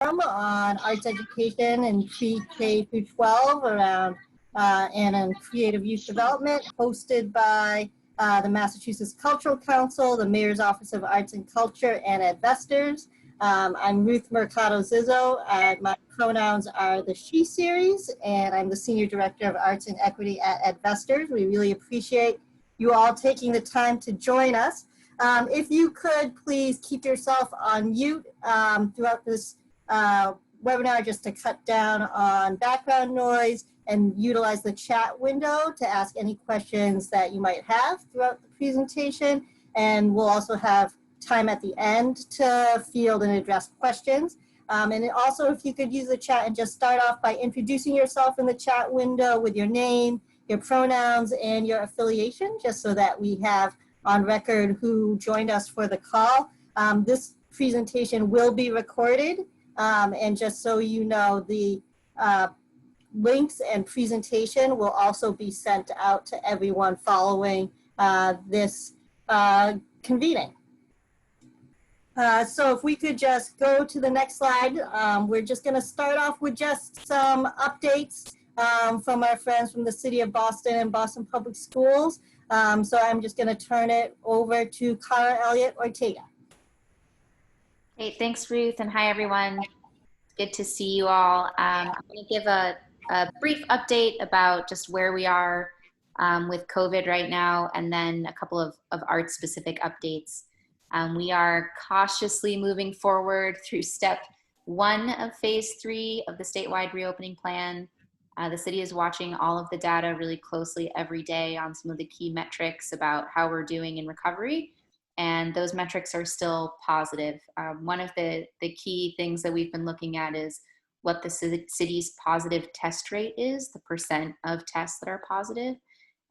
on arts education in pre-K through 12 around and on creative youth development, hosted by the Massachusetts Cultural Council, the Mayor's Office of Arts and Culture, and Edvestors. I'm Ruth Mercado Zizzo. My pronouns are the she series, and I'm the Senior Director of Arts and Equity at Edvestors. We really appreciate you all taking the time to join us. If you could please keep yourself on mute throughout this webinar, just to cut down on background noise, and utilize the chat window to ask any questions that you might have throughout the presentation. And we'll also have time at the end to field and address questions. And also, if you could use the chat and just start off by introducing yourself in the chat window with your name, your pronouns, and your affiliation, just so that we have on record who joined us for the call. This presentation will be recorded, and just so you know, the links and presentation will also be sent out to everyone following this convening. So if we could just go to the next slide, we're just going to start off with just some updates from our friends from the City of Boston and Boston Public Schools. So I'm just going to turn it over to Cara Elliott Ortega. Great, thanks Ruth, and hi everyone. Good to see you all. I'm going to give a brief update about just where we are with COVID right now, and then a couple of art specific updates. We are cautiously moving forward through step 1 of phase 3 of the statewide reopening plan. The city is watching all of the data really closely every day on some of the key metrics about how we're doing in recovery, and those metrics are still positive. One of the key things that we've been looking at is what the city's positive test rate is, the percent of tests that are positive.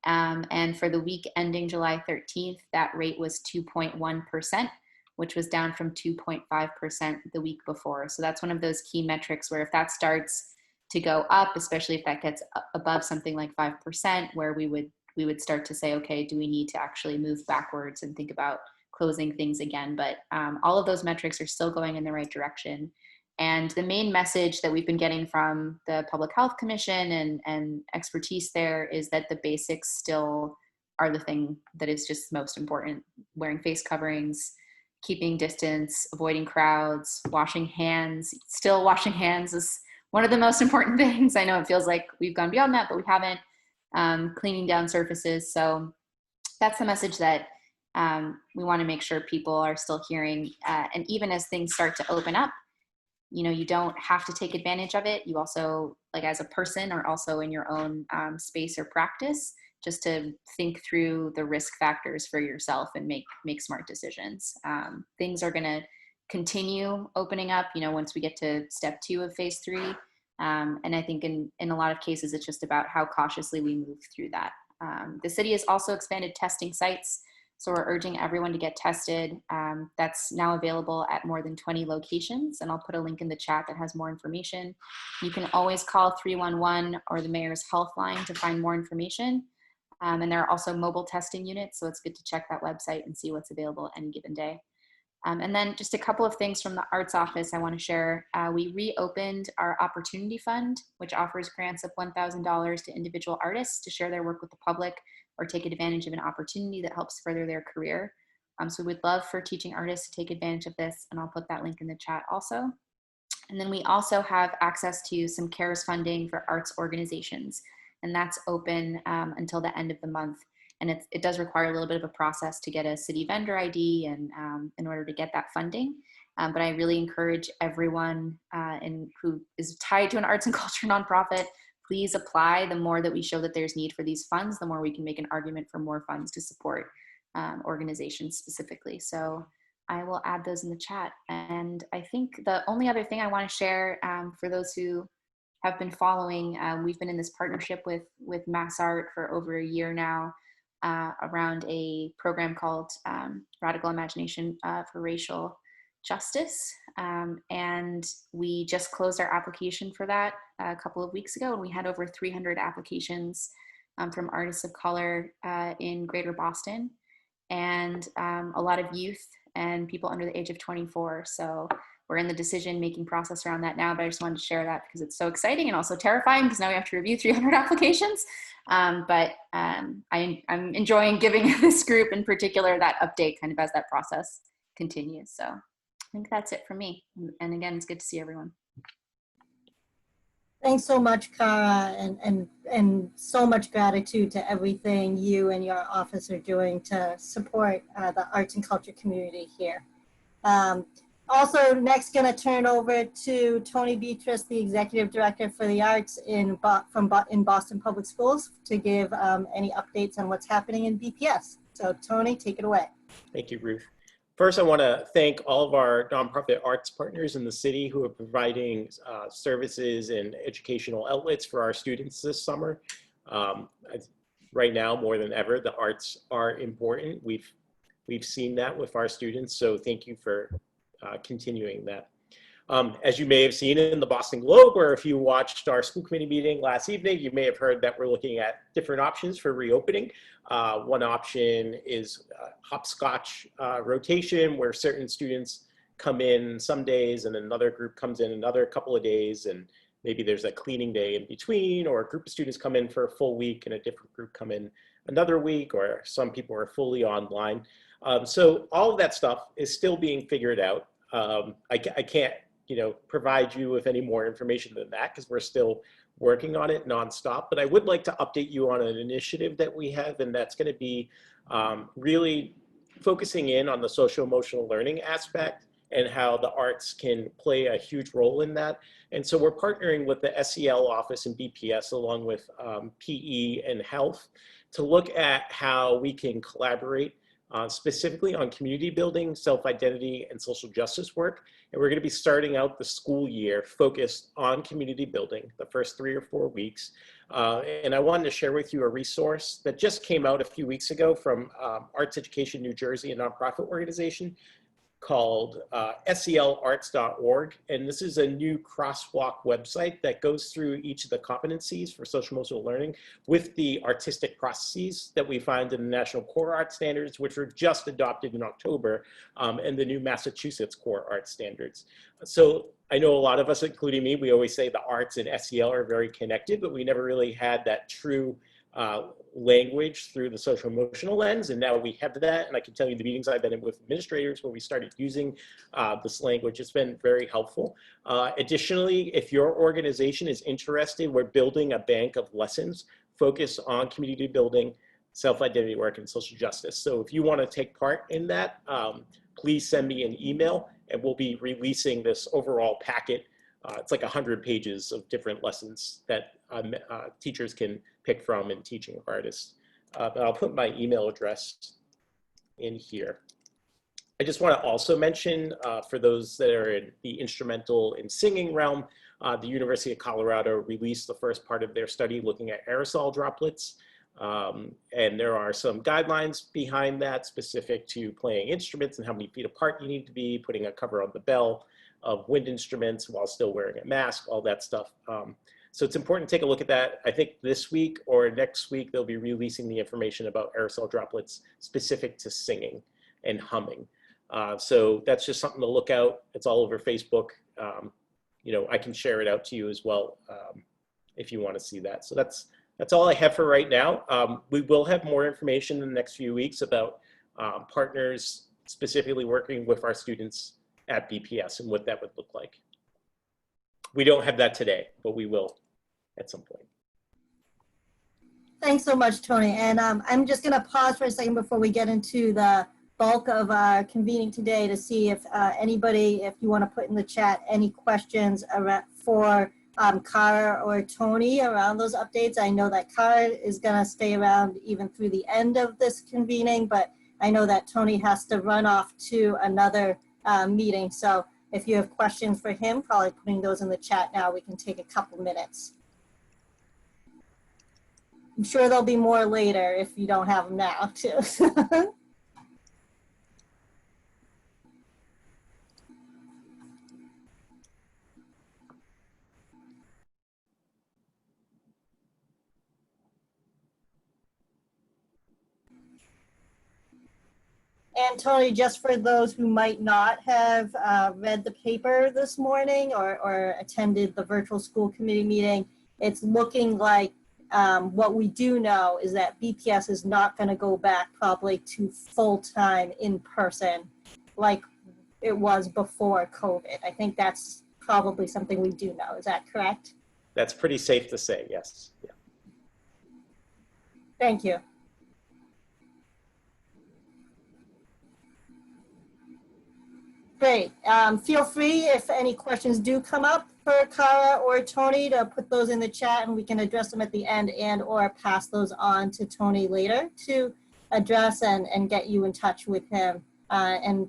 And for the week ending July 13th, that rate was 2.1%, which was down from 2.5% the week before. So that's one of those key metrics where if that starts to go up, especially if that gets above something like 5%, where we would start to say, okay, do we need to actually move backwards and think about closing things again? But all of those metrics are still going in the right direction. And the main message that we've been getting from the Public Health Commission and expertise there is that the basics still are the thing that is just most important. Wearing face coverings, keeping distance, avoiding crowds, washing hands. Still washing hands is one of the most important things. I know it feels like we've gone beyond that, but we haven't. Cleaning down surfaces. So that's the message that we want to make sure people are still hearing. And even as things start to open up, you know, you don't have to take advantage of it. You also, like as a person, are also in your own space or practice, just to think through the risk factors for yourself and make smart decisions. Things are going to continue opening up, you know, once we get to step 2 of phase 3. And I think in a lot of cases, it's just about how cautiously we move through that. The city has also expanded testing sites. So we're urging everyone to get tested. That's now available at more than 20 locations, and I'll put a link in the chat that has more information. You can always call 311 or the Mayor's Health Line to find more information. And there are also mobile testing units, so it's good to check that website and see what's available any given day. And then just a couple of things from the Arts Office I want to share. We reopened our Opportunity Fund, which offers grants of $1,000 to individual artists to share their work with the public or take advantage of an opportunity that helps further their career. So we'd love for teaching artists to take advantage of this, and I'll put that link in the chat also. And then we also have access to some CARES funding for arts organizations, and that's open until the end of the month. And it does require a little bit of a process to get a city vendor ID and in order to get that funding. But I really encourage everyone who is tied to an arts and culture nonprofit, please apply. The more that we show that there's need for these funds, the more we can make an argument for more funds to support organizations specifically. So I will add those in the chat. And I think the only other thing I want to share for those who have been following, we've been in this partnership with MassArt for over a year now around a program called Radical Imagination for Racial Justice. And we just closed our application for that a couple of weeks ago, and we had over 300 applications from artists of color in Greater Boston, and a lot of youth and people under the age of 24. So we're in the decision-making process around that now, but I just wanted to share that because it's so exciting and also terrifying because now we have to review 300 applications. I'm enjoying giving this group in particular that update kind of as that process continues. So I think that's it for me. And again, it's good to see everyone. Thanks so much, Cara, and so much gratitude to everything you and your office are doing to support the arts and culture community here. Also, next, going to turn over to Tony Beatrice, the Executive Director for the Arts in Boston Public Schools, to give any updates on what's happening in BPS. So, Tony, take it away. Thank you, Ruth. First, I want to thank all of our nonprofit arts partners in the city who are providing services and educational outlets for our students this summer. Right now, more than ever, the arts are important. We've seen that with our students, so thank you for continuing that. As you may have seen in the Boston Globe, or if you watched our school committee meeting last evening, you may have heard that we're looking at different options for reopening. One option is hopscotch rotation, where certain students come in some days and another group comes in another couple of days, and maybe there's a cleaning day in between, or a group of students come in for a full week and a different group come in another week, or some people are fully online. So all of that stuff is still being figured out. I can't provide you with any more information than that because we're still working on it nonstop. But I would like to update you on an initiative that we have, and that's going to be really focusing in on the social emotional learning aspect and how the arts can play a huge role in that. And so we're partnering with the SEL office and BPS along with PE and health to look at how we can collaborate specifically on community building, self-identity, and social justice work. And we're going to be starting out the school year focused on community building the first 3 or 4 weeks. And I wanted to share with you a resource that just came out a few weeks ago from Arts Education New Jersey, a nonprofit organization called selarts.org. And this is a new crosswalk website that goes through each of the competencies for social emotional learning with the artistic processes that we find in the National Core Art Standards, which were just adopted in October, and the new Massachusetts Core Art Standards. So I know a lot of us, including me, we always say the arts and SEL are very connected, but we never really had that true language through the social emotional lens, and now we have that. And I can tell you the meetings I've been in with administrators where we started using this language, it's been very helpful. Additionally, if your organization is interested, we're building a bank of lessons focused on community building, self-identity work, and social justice. So if you want to take part in that, please send me an email and we'll be releasing this overall packet. It's like 100 pages of different lessons that teachers can pick from and teaching artists. But I'll put my email address in here. I just want to also mention for those that are in the instrumental and singing realm, the University of Colorado released the first part of their study looking at aerosol droplets. And there are some guidelines behind that specific to playing instruments and how many feet apart you need to be, putting a cover on the bell of wind instruments while still wearing a mask, all that stuff. So it's important to take a look at that. I think this week or next week, they'll be releasing the information about aerosol droplets specific to singing and humming. So that's just something to look out. It's all over Facebook. I can share it out to you as well if you want to see that. So that's all I have for right now. We will have more information in the next few weeks about partners specifically working with our students at BPS and what that would look like. We don't have that today, but we will at some point. Thanks so much, Tony. And I'm just going to pause for a second before we get into the bulk of our convening today to see if anybody, if you want to put in the chat any questions for Cara or Tony around those updates. I know that Cara is going to stay around even through the end of this convening, but I know that Tony has to run off to another meeting. So if you have questions for him, probably putting those in the chat now, we can take a couple minutes. I'm sure there'll be more later if you don't have them now too. And Tony, just for those who might not have read the paper this morning or attended the virtual school committee meeting, it's looking like what we do know is that BPS is not going to go back probably to full-time in person like it was before COVID. I think that's probably something we do know. Is that correct? That's pretty safe to say, yes. Yeah. Thank you. Great. Feel free, if any questions do come up for Kara or Tony, to put those in the chat and we can address them at the end and or pass those on to Tony later to address and get you in touch with him and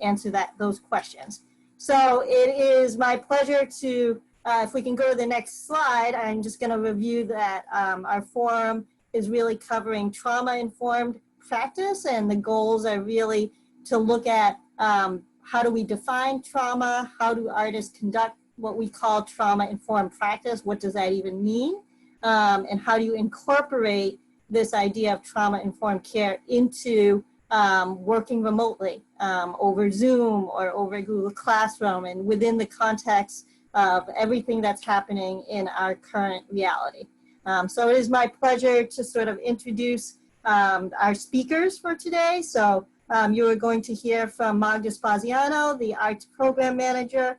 answer those questions. So it is my pleasure to, if we can go to the next slide, I'm just going to review that our forum is really covering trauma-informed practice, and the goals are really to look at how do we define trauma? How do artists conduct what we call trauma-informed practice? What does that even mean? And how do you incorporate this idea of trauma-informed care into working remotely over Zoom or over Google Classroom and within the context of everything that's happening in our current reality. So it is my pleasure to sort of introduce our speakers for today. So you are going to hear from Magda Spaziano, the Arts Program Manager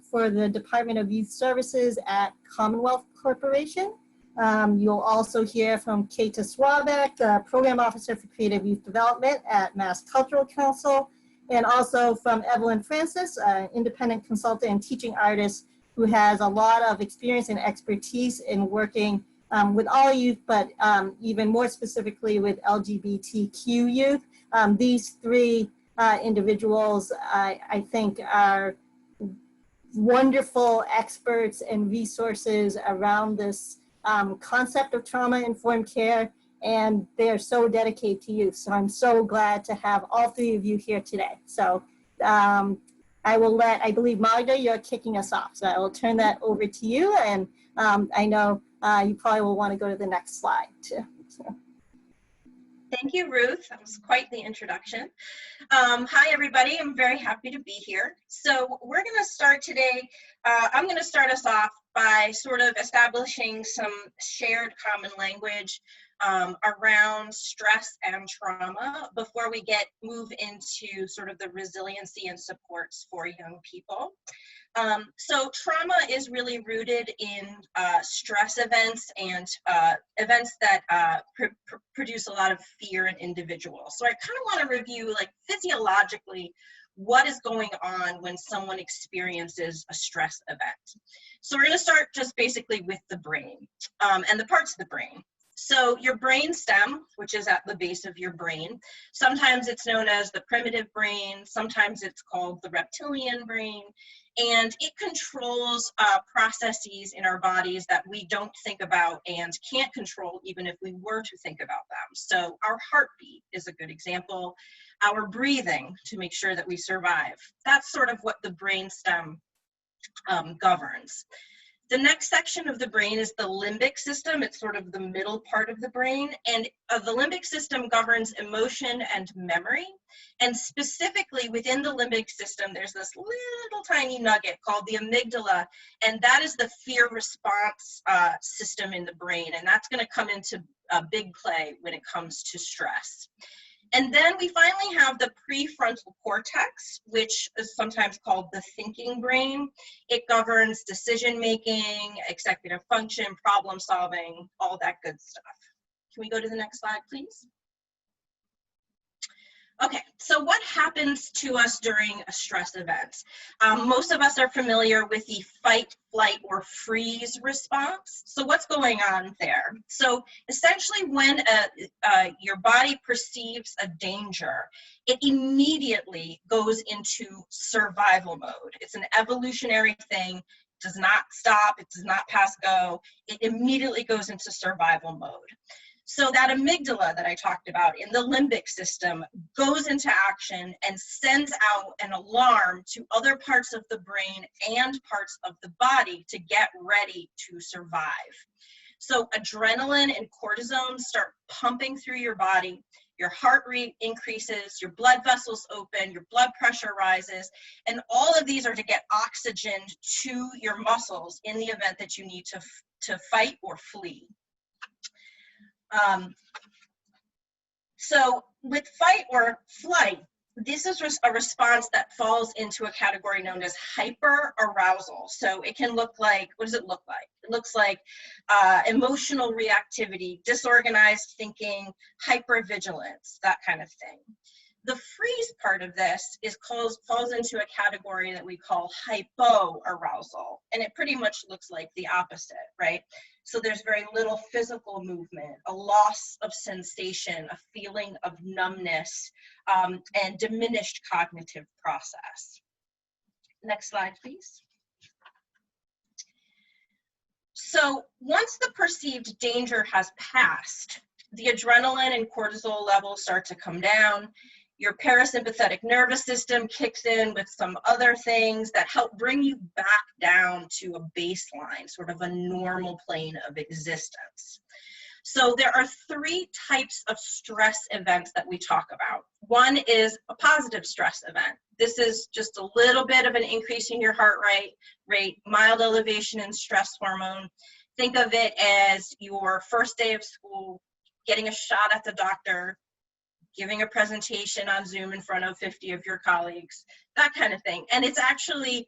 for the Department of Youth Services at Commonwealth Corporation. You'll also hear from Keita Swabek, the Program Officer for Creative Youth Development at Mass Cultural Council, and also from Evelyn Francis, an independent consultant and teaching artist who has a lot of experience and expertise in working with all youth, but even more specifically with LGBTQ youth. These three individuals, I think, are wonderful experts and resources around this concept of trauma-informed care, and they are so dedicated to youth. So I'm so glad to have all three of you here today. So I believe Magda, you're kicking us off. So I will turn that over to you, and I know you probably will want to go to the next slide too. So. Thank you, Ruth. That was quite the introduction. Hi, everybody. I'm very happy to be here. So we're going to start today. I'm going to start us off by sort of establishing some shared common language around stress and trauma before we move into sort of the resiliency and supports for young people. So trauma is really rooted in stress events and events that produce a lot of fear in individuals. So I kind of want to review, like, physiologically, what is going on when someone experiences a stress event. So we're going to start just basically with the brain and the parts of the brain. So your brain stem, which is at the base of your brain, sometimes it's known as the primitive brain, sometimes it's called the reptilian brain, and it controls processes in our bodies that we don't think about and can't control even if we were to think about them. So our heartbeat is a good example, our breathing to make sure that we survive. That's sort of what the brain stem governs. The next section of the brain is the limbic system. It's sort of the middle part of the brain. And the limbic system governs emotion and memory. And specifically within the limbic system, there's this little tiny nugget called the amygdala. And that is the fear response system in the brain. And that's going to come into a big play when it comes to stress. And then we finally have the prefrontal cortex, which is sometimes called the thinking brain. It governs decision-making, executive function, problem-solving, all that good stuff. Can we go to the next slide, please? Okay, so what happens to us during a stress event? Most of us are familiar with the fight, flight, or freeze response. So what's going on there? So essentially when your body perceives a danger, it immediately goes into survival mode. It's an evolutionary thing. It does not stop, it does not pass go. It immediately goes into survival mode. So that amygdala that I talked about in the limbic system goes into action and sends out an alarm to other parts of the brain and parts of the body to get ready to survive. So adrenaline and cortisone start pumping through your body. your heart rate increases, your blood vessels open, your blood pressure rises, and all of these are to get oxygen to your muscles in the event that you need to fight or flee. So with fight or flight, this is a response that falls into a category known as hyperarousal. So it can look like, what does it look like? It looks like emotional reactivity, disorganized thinking, hypervigilance, that kind of thing. The freeze part of this falls into a category that we call hypoarousal, and it pretty much looks like the opposite, right? So there's very little physical movement, a loss of sensation, a feeling of numbness, and diminished cognitive process. Next slide, please. So once the perceived danger has passed, the adrenaline and cortisol levels start to come down. Your parasympathetic nervous system kicks in with some other things that help bring you back down to a baseline, sort of a normal plane of existence. So there are three types of stress events that we talk about. One is a positive stress event. This is just a little bit of an increase in your heart rate, mild elevation in stress hormone. Think of it as your first day of school, getting a shot at the doctor, giving a presentation on Zoom in front of 50 of your colleagues, that kind of thing. And it's actually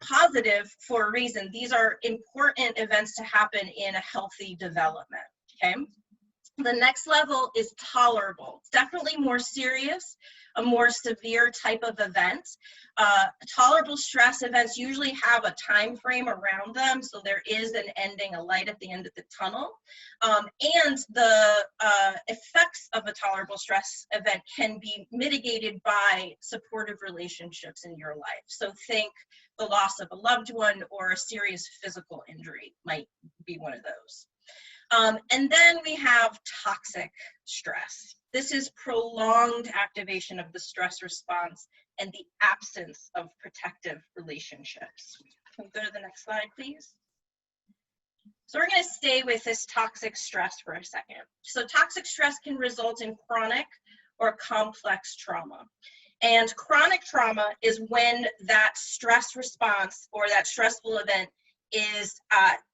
positive for a reason. These are important events to happen in a healthy development, okay? The next level is tolerable. It's definitely more serious, a more severe type of event. Tolerable stress events usually have a time frame around them, so there is an ending, a light at the end of the tunnel. And the effects of a tolerable stress event can be mitigated by supportive relationships in your life. So think the loss of a loved one or a serious physical injury might be one of those. And then we have toxic stress. This is prolonged activation of the stress response and the absence of protective relationships. Can we go to the next slide, please? So we're going to stay with this toxic stress for a second. So toxic stress can result in chronic or complex trauma. And chronic trauma is when that stress response or that stressful event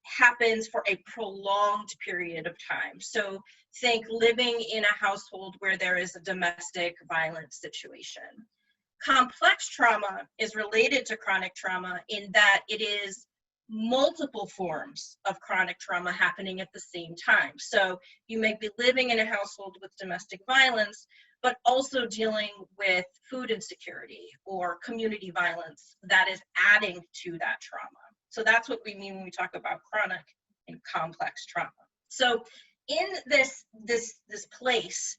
happens for a prolonged period of time. So think living in a household where there is a domestic violence situation. Complex trauma is related to chronic trauma in that it is multiple forms of chronic trauma happening at the same time. So you may be living in a household with domestic violence, but also dealing with food insecurity or community violence that is adding to that trauma. So that's what we mean when we talk about chronic and complex trauma. So in this place,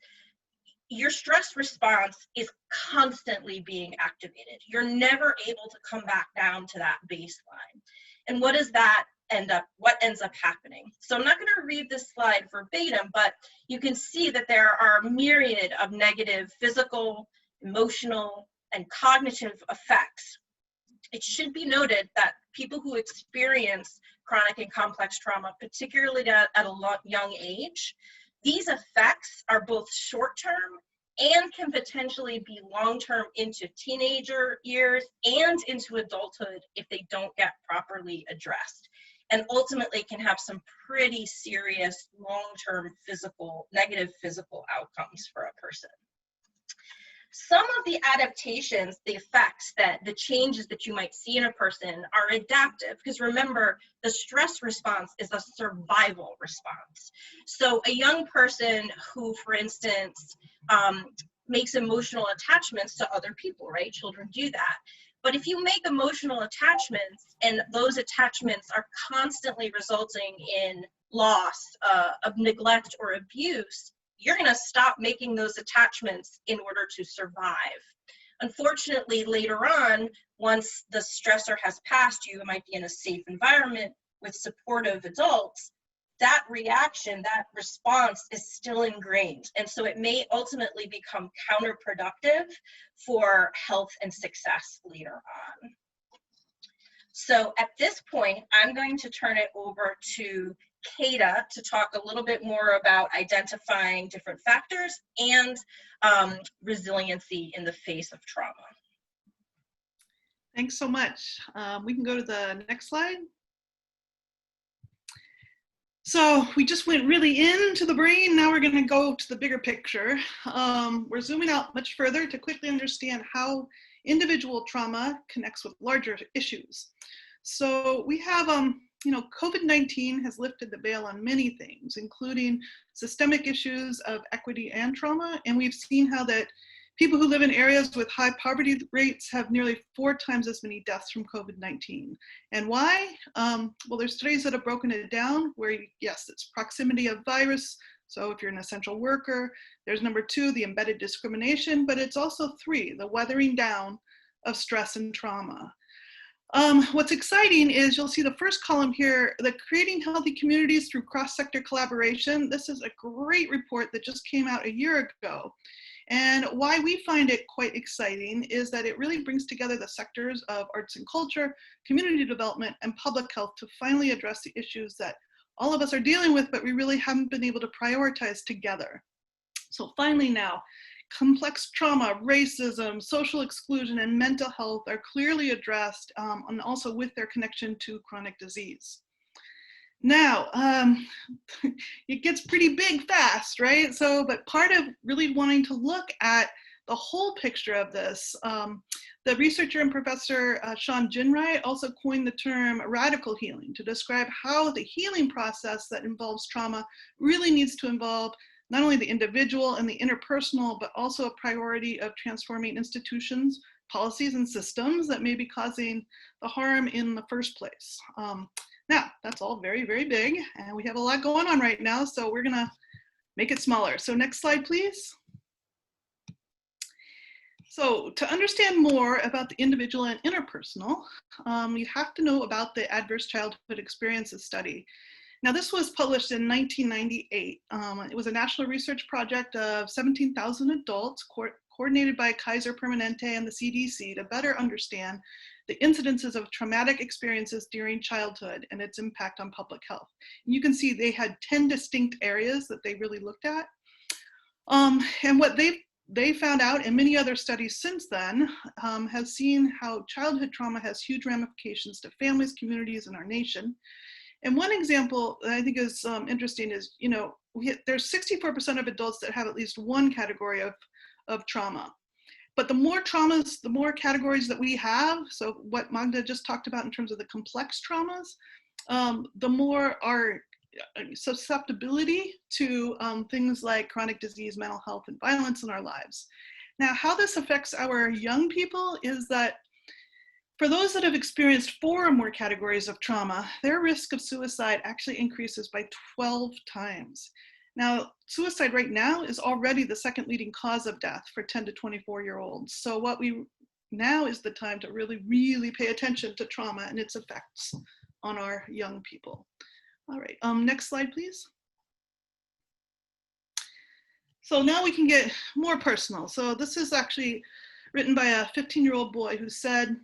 your stress response is constantly being activated. You're never able to come back down to that baseline. And what ends up happening? So I'm not going to read this slide verbatim, but you can see that there are a myriad of negative physical, emotional, and cognitive effects. It should be noted that people who experience chronic and complex trauma, particularly at a young age, these effects are both short-term and can potentially be long-term into teenager years and into adulthood if they don't get properly addressed, and ultimately can have some pretty serious long-term negative physical outcomes for a person. Some of the adaptations, the effects, the changes that you might see in a person are adaptive, because remember, the stress response is a survival response. So a young person who, for instance, makes emotional attachments to other people, right? Children do that. But if you make emotional attachments and those attachments are constantly resulting in loss, of neglect or abuse, you're going to stop making those attachments in order to survive. Unfortunately, later on, once the stressor has passed, you might be in a safe environment with supportive adults, that reaction, that response is still ingrained. And so it may ultimately become counterproductive for health and success later on. So at this point, I'm going to turn it over to Kata to talk a little bit more about identifying different factors and resiliency in the face of trauma. Thanks so much. We can go to the next slide. So we just went really into the brain. Now we're going to go to the bigger picture. We're zooming out much further to quickly understand how individual trauma connects with larger issues. So we have, COVID-19 has lifted the veil on many things, including systemic issues of equity and trauma. And we've seen how that people who live in areas with high poverty rates have nearly 4 times as many deaths from COVID-19. And why? Well, there's studies that have broken it down where, yes, it's proximity of virus. So if you're an essential worker, there's number 2, the embedded discrimination, but it's also 3, the weathering down of stress and trauma. What's exciting is you'll see the first column here, the creating healthy communities through cross-sector collaboration. This is a great report that just came out a year ago. And why we find it quite exciting is that it really brings together the sectors of arts and culture, community development, and public health to finally address the issues that all of us are dealing with, but we really haven't been able to prioritize together. So finally now, complex trauma, racism, social exclusion, and mental health are clearly addressed, and also with their connection to chronic disease. Now, it gets pretty big fast, right? So, but part of really wanting to look at the whole picture of this, the researcher and professor Sean Ginwright also coined the term radical healing to describe how the healing process that involves trauma really needs to involve not only the individual and the interpersonal, but also a priority of transforming institutions, policies, and systems that may be causing the harm in the first place. Now, that's all very, very big, and we have a lot going on right now, so we're gonna make it smaller. So next slide, please. So to understand more about the individual and interpersonal, you have to know about the Adverse Childhood Experiences Study. Now, this was published in 1998. It was a national research project of 17,000 adults coordinated by Kaiser Permanente and the CDC to better understand the incidences of traumatic experiences during childhood and its impact on public health. And you can see they had 10 distinct areas that they really looked at. And what they found out, and many other studies since then, have seen how childhood trauma has huge ramifications to families, communities, and our nation. And one example that I think is interesting is, there's 64% of adults that have at least one category of trauma. But the more traumas, the more categories that we have, so what Magda just talked about in terms of the complex traumas, the more our susceptibility to things like chronic disease, mental health, and violence in our lives. Now, how this affects our young people is that for those that have experienced 4 or more categories of trauma, their risk of suicide actually increases by 12 times. Now, suicide right now is already the 2nd leading cause of death for 10 to 24-year-olds. So what now is the time to really, really pay attention to trauma and its effects on our young people. All right, next slide, please. So now we can get more personal. So this is actually written by a 15-year-old boy who said,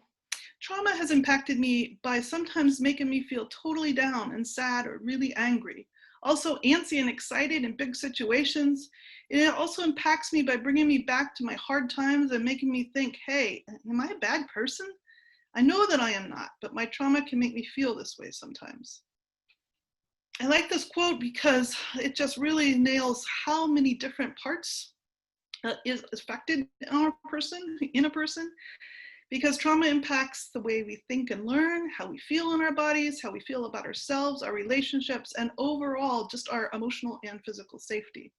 "Trauma has impacted me by sometimes making me feel totally down and sad or really angry. Also antsy and excited in big situations. It also impacts me by bringing me back to my hard times and making me think, hey, am I a bad person? I know that I am not, but my trauma can make me feel this way sometimes." I like this quote because it just really nails how many different parts is affected in a person. Because trauma impacts the way we think and learn, how we feel in our bodies, how we feel about ourselves, our relationships, and overall just our emotional and physical safety.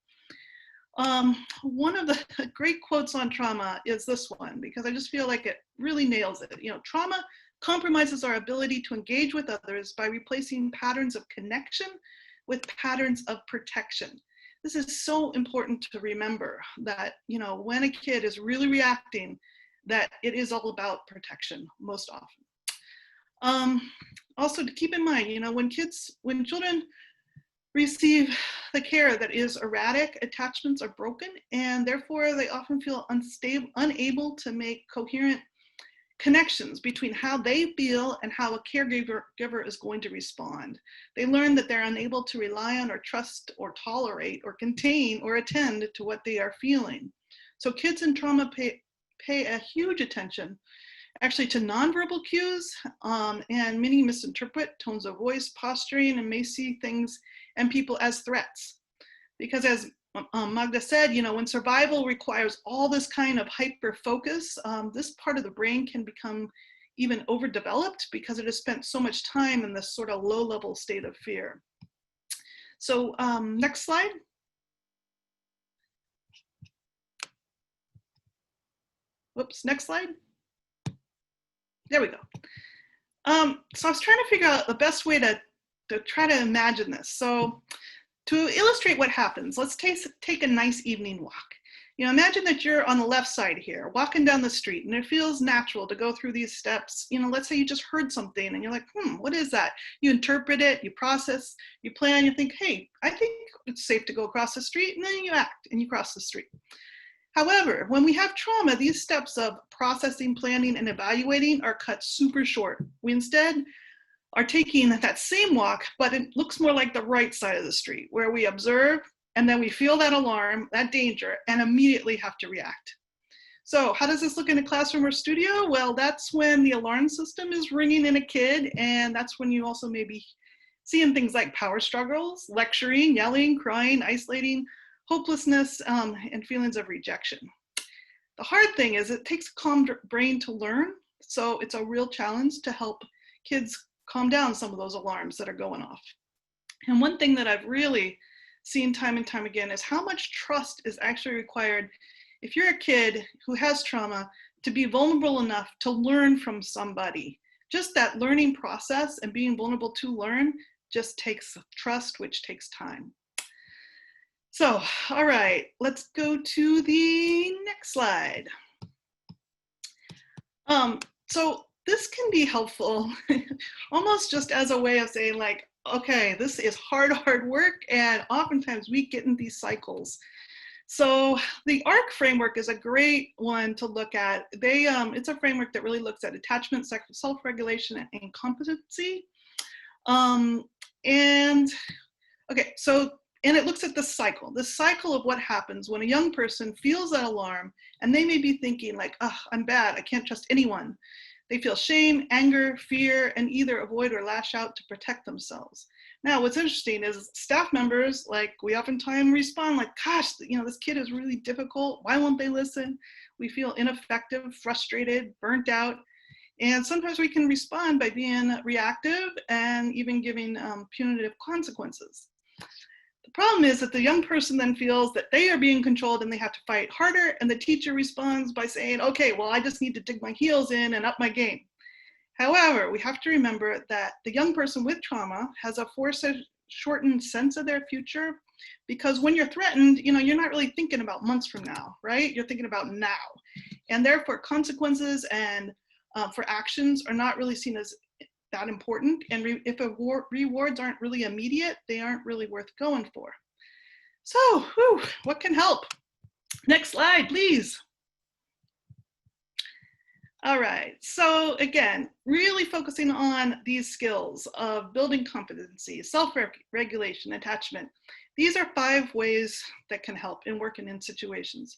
One of the great quotes on trauma is this one, because I just feel like it really nails it. Trauma compromises our ability to engage with others by replacing patterns of connection with patterns of protection. This is so important to remember that, when a kid is really reacting, that it is all about protection most often. Also to keep in mind, when children receive the care that is erratic, attachments are broken, and therefore they often feel unable to make coherent connections between how they feel and how a caregiver is going to respond. They learn that they're unable to rely on or trust or tolerate or contain or attend to what they are feeling. So kids in trauma pay a huge attention actually to nonverbal cues, and many misinterpret tones of voice, posturing, and may see things and people as threats. Because as Magda said, you know, when survival requires all this kind of hyper focus, this part of the brain can become even overdeveloped because it has spent so much time in this sort of low level state of fear. So next slide. Whoops, next slide. There we go. So I was trying to figure out the best way to try to imagine this. So to illustrate what happens, let's take a nice evening walk. You know, imagine that you're on the left side here, walking down the street, and it feels natural to go through these steps. You know, let's say you just heard something and you're like, what is that? You interpret it, you process, you plan, you think, hey, I think it's safe to go across the street, and then you act and you cross the street. However, when we have trauma, these steps of processing, planning, and evaluating are cut super short. We instead are taking that same walk, but it looks more like the right side of the street, where we observe, and then we feel that alarm, that danger, and immediately have to react. So how does this look in a classroom or studio? Well, that's when the alarm system is ringing in a kid, and that's when you also may be seeing things like power struggles, lecturing, yelling, crying, isolating, hopelessness, and feelings of rejection. The hard thing is it takes a calm brain to learn, so it's a real challenge to help kids calm down some of those alarms that are going off. And one thing that I've really seen time and time again is how much trust is actually required if you're a kid who has trauma to be vulnerable enough to learn from somebody. Just that learning process and being vulnerable to learn just takes trust, which takes time. So, all right, let's go to the next slide. So this can be helpful almost just as a way of saying like, okay, this is hard work, and oftentimes we get in these cycles. So the ARC framework is a great one to look at. It's a framework that really looks at attachment, self-regulation, and competency. And it looks at the cycle of what happens when a young person feels that alarm, and they may be thinking like, oh, I'm bad, I can't trust anyone. They feel shame, anger, fear, and either avoid or lash out to protect themselves. Now, what's interesting is staff members, like, we oftentimes respond like, gosh, you know, this kid is really difficult. Why won't they listen? We feel ineffective, frustrated, burnt out. And sometimes we can respond by being reactive and even giving punitive consequences. The problem is that the young person then feels that they are being controlled and they have to fight harder, and the teacher responds by saying, okay, well, I just need to dig my heels in and up my game. However, we have to remember that the young person with trauma has a foreshortened sense of their future, because when you're threatened, you know, you're not really thinking about months from now, right? You're thinking about now. And therefore consequences and for actions are not really seen as that important, and if rewards aren't really immediate, they aren't really worth going for. So, what can help? Next slide, please. All right, so again, really focusing on these skills of building competency, self-regulation, attachment. These are 5 ways that can help in working in situations.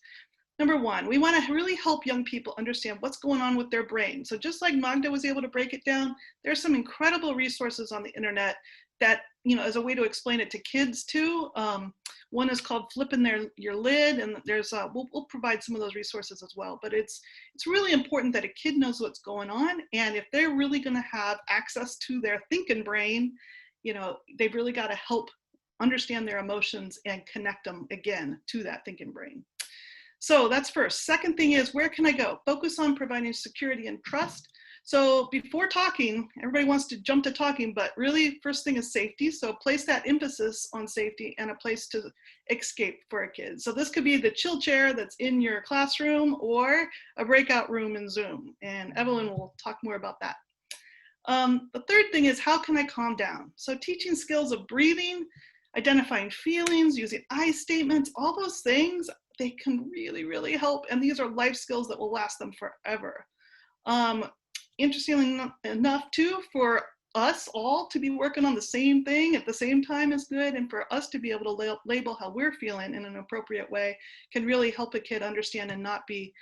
Number 1, we want to really help young people understand what's going on with their brain. So just like Magda was able to break it down, there's some incredible resources on the internet that, you know, as a way to explain it to kids too. One is called Flipping Your Lid, and there's we'll provide some of those resources as well. But it's really important that a kid knows what's going on, and if they're really going to have access to their thinking brain, you know, they've really got to help understand their emotions and connect them again to that thinking brain. So that's first. Second thing is, where can I go? Focus on providing security and trust. So before talking, everybody wants to jump to talking, but really first thing is safety. So place that emphasis on safety and a place to escape for a kid. So this could be the chill chair that's in your classroom or a breakout room in Zoom. And Evelyn will talk more about that. The third thing is, how can I calm down? So teaching skills of breathing, identifying feelings, using I statements, all those things, they can really, really help. And these are life skills that will last them forever. Interestingly enough too, for us all to be working on the same thing at the same time is good, and for us to be able to label how we're feeling in an appropriate way can really help a kid understand and not be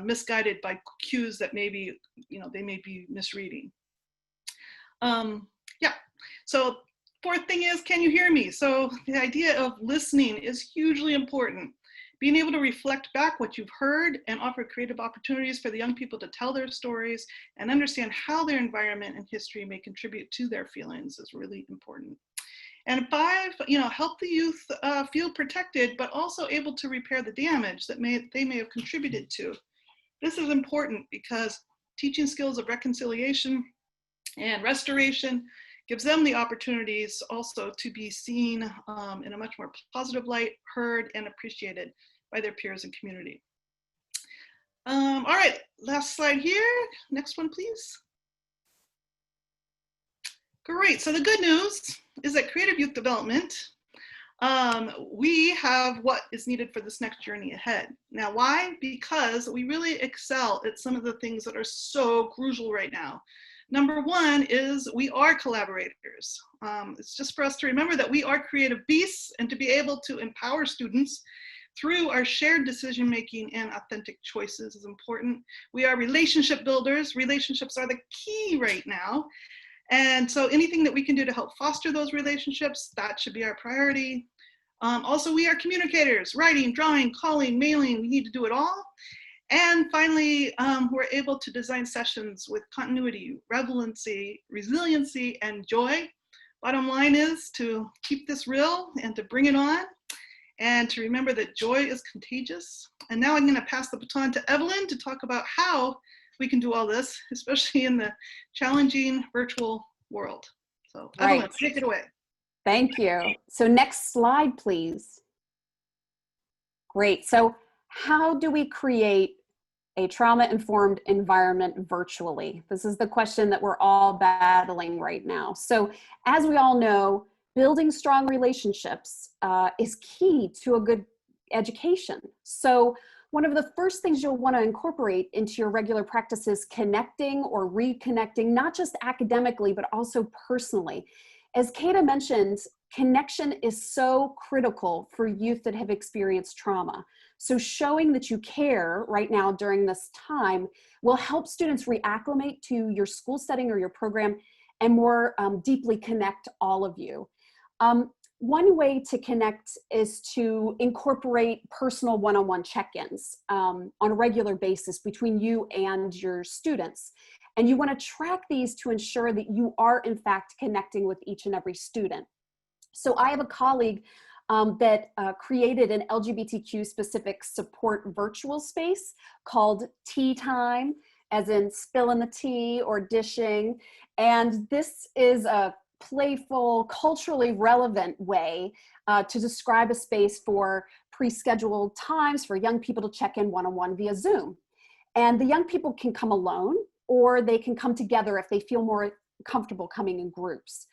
misguided by cues that maybe, they may be misreading. Yeah, so fourth thing is, can you hear me? So the idea of listening is hugely important. Being able to reflect back what you've heard and offer creative opportunities for the young people to tell their stories and understand how their environment and history may contribute to their feelings is really important. And 5, help the youth feel protected, but also able to repair the damage that they may have contributed to. This is important because teaching skills of reconciliation and restoration gives them the opportunities also to be seen in a much more positive light, heard, and appreciated by their peers and community. All right, last slide here. Next one, please. Great, so the good news is that Creative Youth Development, we have what is needed for this next journey ahead. Now, why? Because we really excel at some of the things that are so crucial right now. Number 1 is we are collaborators. It's just for us to remember that we are creative beasts, and to be able to empower students through our shared decision-making and authentic choices is important. We are relationship builders. Relationships are the key right now. And so anything that we can do to help foster those relationships, that should be our priority. Also, we are communicators, writing, drawing, calling, mailing, we need to do it all. And finally, we're able to design sessions with continuity, relevancy, resiliency, and joy. Bottom line is to keep this real and to bring it on, and to remember that joy is contagious. And now I'm going to pass the baton to Evelyn to talk about how we can do all this, especially in the challenging virtual world. So Evelyn, take it away. Thank you. So next slide, please. Great. So how do we create a trauma-informed environment virtually? This is the question that we're all battling right now. So as we all know, building strong relationships is key to a good education. So one of the first things you'll want to incorporate into your regular practice is connecting or reconnecting, not just academically, but also personally. As Kata mentioned, connection is so critical for youth that have experienced trauma. So showing that you care right now during this time will help students reacclimate to your school setting or your program and more deeply connect all of you. One way to connect is to incorporate personal one-on-one check-ins on a regular basis between you and your students. And you want to track these to ensure that you are in fact connecting with each and every student. So I have a colleague that created an LGBTQ specific support virtual space called Tea Time, as in spilling the tea or dishing. And this is a playful, culturally relevant way to describe a space for pre-scheduled times for young people to check in one-on-one via Zoom. And the young people can come alone, or they can come together if they feel more comfortable coming in groups.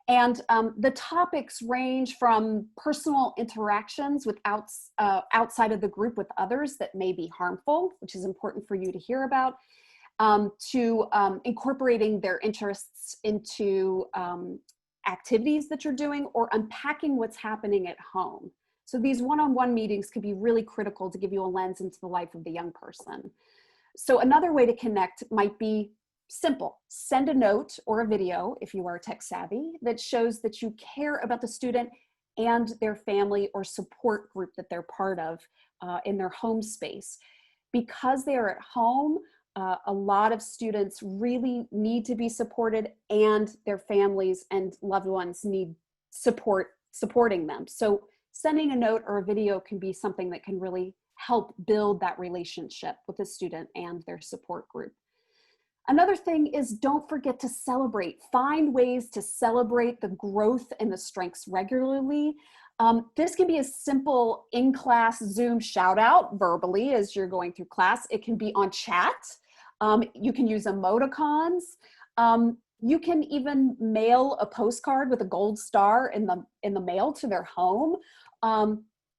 And the topics range from personal interactions with outside of the group with others that may be harmful, which is important for you to hear about, to incorporating their interests into activities that you're doing, or unpacking what's happening at home. So these one-on-one meetings can be really critical to give you a lens into the life of the young person. So another way to connect might be simple. Send a note or a video, if you are tech savvy, that shows that you care about the student and their family or support group that they're part of in their home space. Because they are at home, a lot of students really need to be supported, and their families and loved ones need supporting them. So sending a note or a video can be something that can really help build that relationship with the student and their support group. Another thing is, don't forget to celebrate. Find ways to celebrate the growth and the strengths regularly. This can be a simple in-class Zoom shout out verbally as you're going through class. It can be on chat. You can use emoticons. You can even mail a postcard with a gold star in the mail to their home.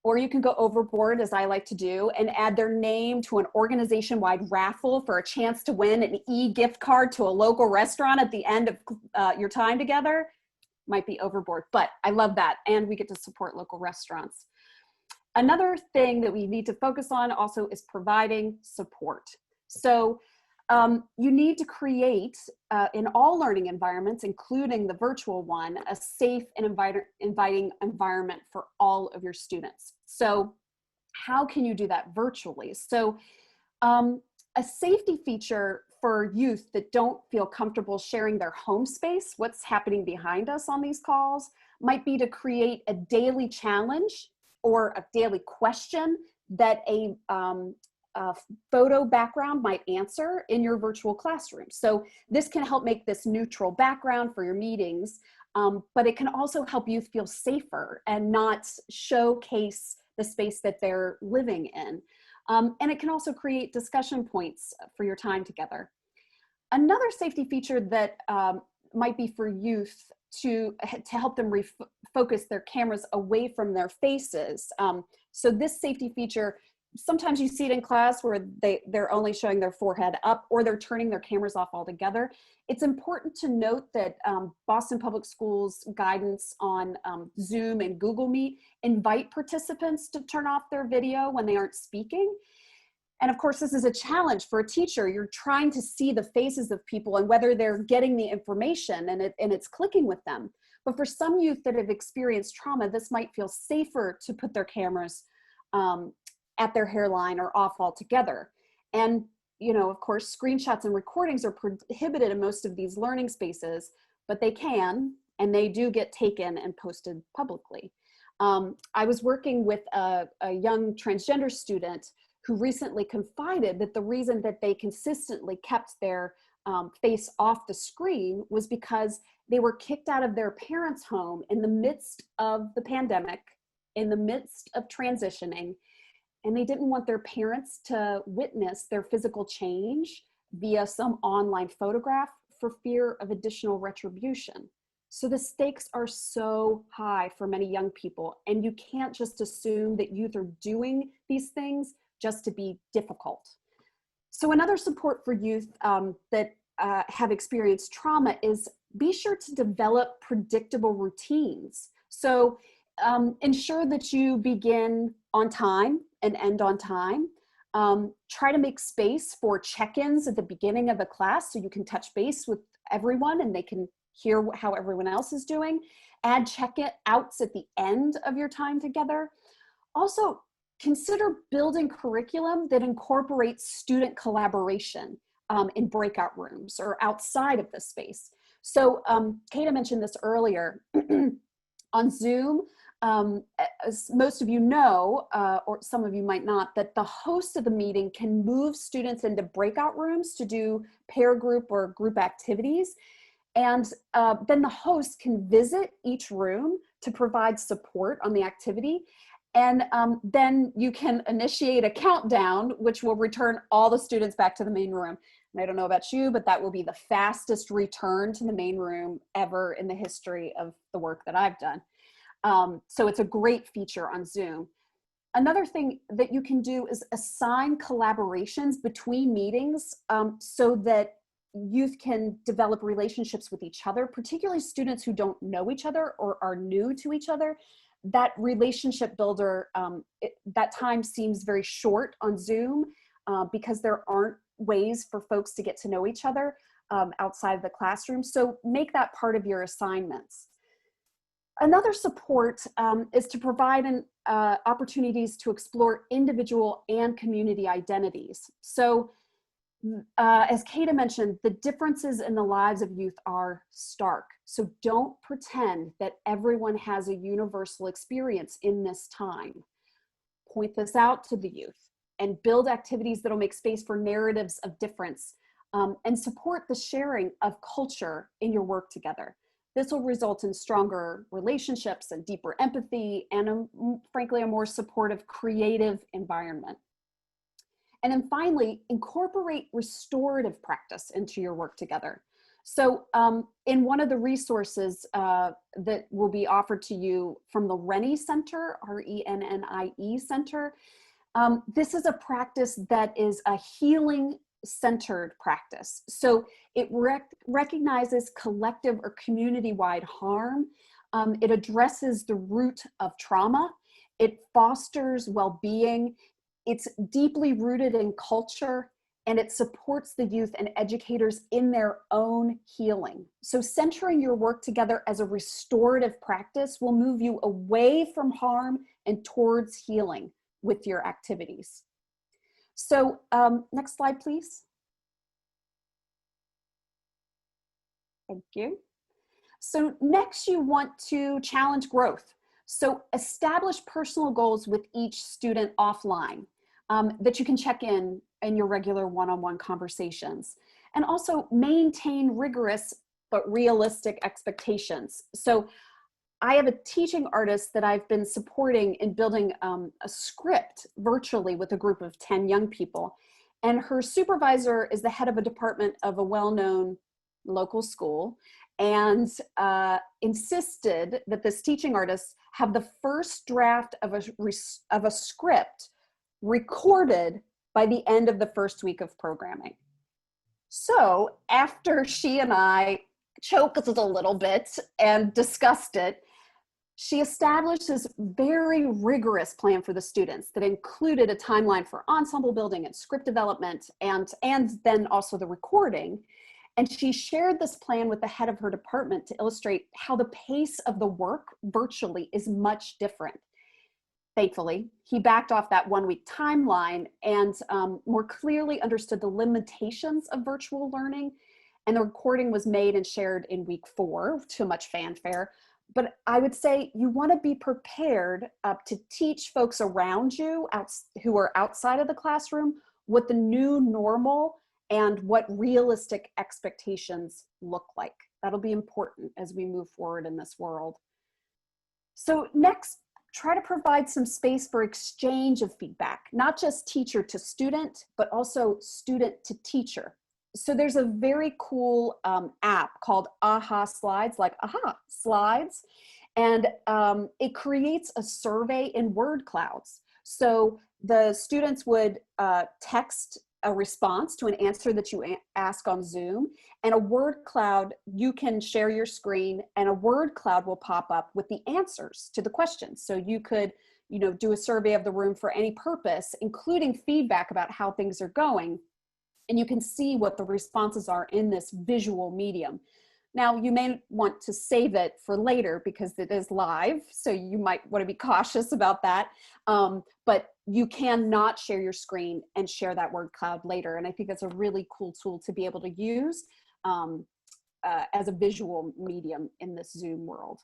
or you can go overboard, as I like to do, and add their name to an organization-wide raffle for a chance to win an e-gift card to a local restaurant at the end of your time together. Might be overboard, but I love that. And we get to support local restaurants. Another thing that we need to focus on also is providing support. So you need to create, in all learning environments, including the virtual one, a safe and inviting environment for all of your students. So how can you do that virtually? So a safety feature for youth that don't feel comfortable sharing their home space, what's happening behind us on these calls, might be to create a daily challenge or a daily question that a photo background might answer in your virtual classroom. So this can help make this neutral background for your meetings, but it can also help youth feel safer and not showcase the space that they're living in. And it can also create discussion points for your time together. Another safety feature that might be for youth to help them focus their cameras away from their faces. So this safety feature, sometimes you see it in class where they're only showing their forehead up or they're turning their cameras off altogether. It's important to note that Boston Public Schools guidance on Zoom and Google Meet invite participants to turn off their video when they aren't speaking. And of course, this is a challenge for a teacher. You're trying to see the faces of people and whether they're getting the information and it's clicking with them. But for some youth that have experienced trauma, this might feel safer to put their cameras at their hairline or off altogether. And, you know, of course, screenshots and recordings are prohibited in most of these learning spaces, but they can, and they do get taken and posted publicly. I was working with a young transgender student who recently confided that the reason that they consistently kept their face off the screen was because they were kicked out of their parents' home in the midst of the pandemic, in the midst of transitioning, and they didn't want their parents to witness their physical change via some online photograph for fear of additional retribution. So the stakes are so high for many young people, and you can't just assume that youth are doing these things just to be difficult. So another support for youth that have experienced trauma is be sure to develop predictable routines. So ensure that you begin on time and end on time. Try to make space for check-ins at the beginning of a class so you can touch base with everyone and they can hear how everyone else is doing. Add check-outs at the end of your time together. Also, consider building curriculum that incorporates student collaboration in breakout rooms or outside of the space. So Kata mentioned this earlier. On Zoom, as most of you know, or some of you might not, that the host of the meeting can move students into breakout rooms to do pair group or group activities. And then the host can visit each room to provide support on the activity. And then you can initiate a countdown, which will return all the students back to the main room. And I don't know about you, but that will be the fastest return to the main room ever in the history of the work that I've done. So it's a great feature on Zoom. Another thing that you can do is assign collaborations between meetings so that youth can develop relationships with each other, particularly students who don't know each other or are new to each other. That relationship builder, that time seems very short on Zoom because there aren't ways for folks to get to know each other outside of the classroom. So make that part of your assignments. Another support is to provide opportunities to explore individual and community identities. So as Kata mentioned, the differences in the lives of youth are stark. So don't pretend that everyone has a universal experience in this time. Point this out to the youth and build activities that'll make space for narratives of difference and support the sharing of culture in your work together. This will result in stronger relationships and deeper empathy and frankly, a more supportive, creative environment. And then finally, incorporate restorative practice into your work together. So in one of the resources that will be offered to you from the Rennie Center, R-E-N-N-I-E Center, this is a practice that is a healing centered practice. So it recognizes collective or community-wide harm. It addresses the root of trauma. It fosters well-being. It's deeply rooted in culture, and it supports the youth and educators in their own healing. So centering your work together as a restorative practice will move you away from harm and towards healing with your activities. So next slide, please. Thank you. So next, you want to challenge growth. So establish personal goals with each student offline that you can check in your regular one-on-one conversations. And also maintain rigorous but realistic expectations. So I have a teaching artist that I've been supporting in building a script virtually with a group of 10 young people. And her supervisor is the head of a department of a well-known local school, and insisted that this teaching artist have the first draft of a script recorded by the end of the first week of programming. So after she and I choked a little bit and discussed it, she established this very rigorous plan for the students that included a timeline for ensemble building and script development, and then also the recording. And she shared this plan with the head of her department to illustrate how the pace of the work virtually is much different. Thankfully, he backed off that 1-week timeline and more clearly understood the limitations of virtual learning. And the recording was made and shared in week 4 to much fanfare. But I would say you want to be prepared to teach folks around you who are outside of the classroom what the new normal and what realistic expectations look like. That'll be important as we move forward in this world. So next, try to provide some space for exchange of feedback, not just teacher to student, but also student to teacher. So there's a very cool app called AHA Slides, like AHA Slides, and it creates a survey in word clouds. So the students would text a response to an answer that you ask on Zoom, and a word cloud, you can share your screen and a word cloud will pop up with the answers to the questions. So you could, do a survey of the room for any purpose, including feedback about how things are going. And you can see what the responses are in this visual medium. Now, you may want to save it for later because it is live, so you might want to be cautious about that. But you cannot share your screen and share that word cloud later. And I think that's a really cool tool to be able to use as a visual medium in this Zoom world.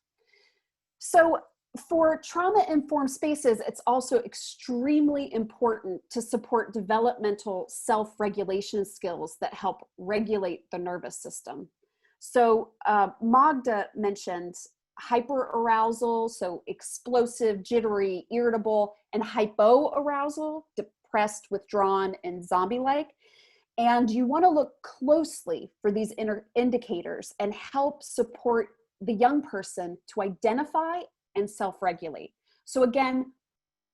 So for trauma-informed spaces, it's also extremely important to support developmental self-regulation skills that help regulate the nervous system. So Magda mentioned hyperarousal, so explosive, jittery, irritable, and hypoarousal, depressed, withdrawn, and zombie-like. And you want to look closely for these indicators and help support the young person to identify and self-regulate. So again,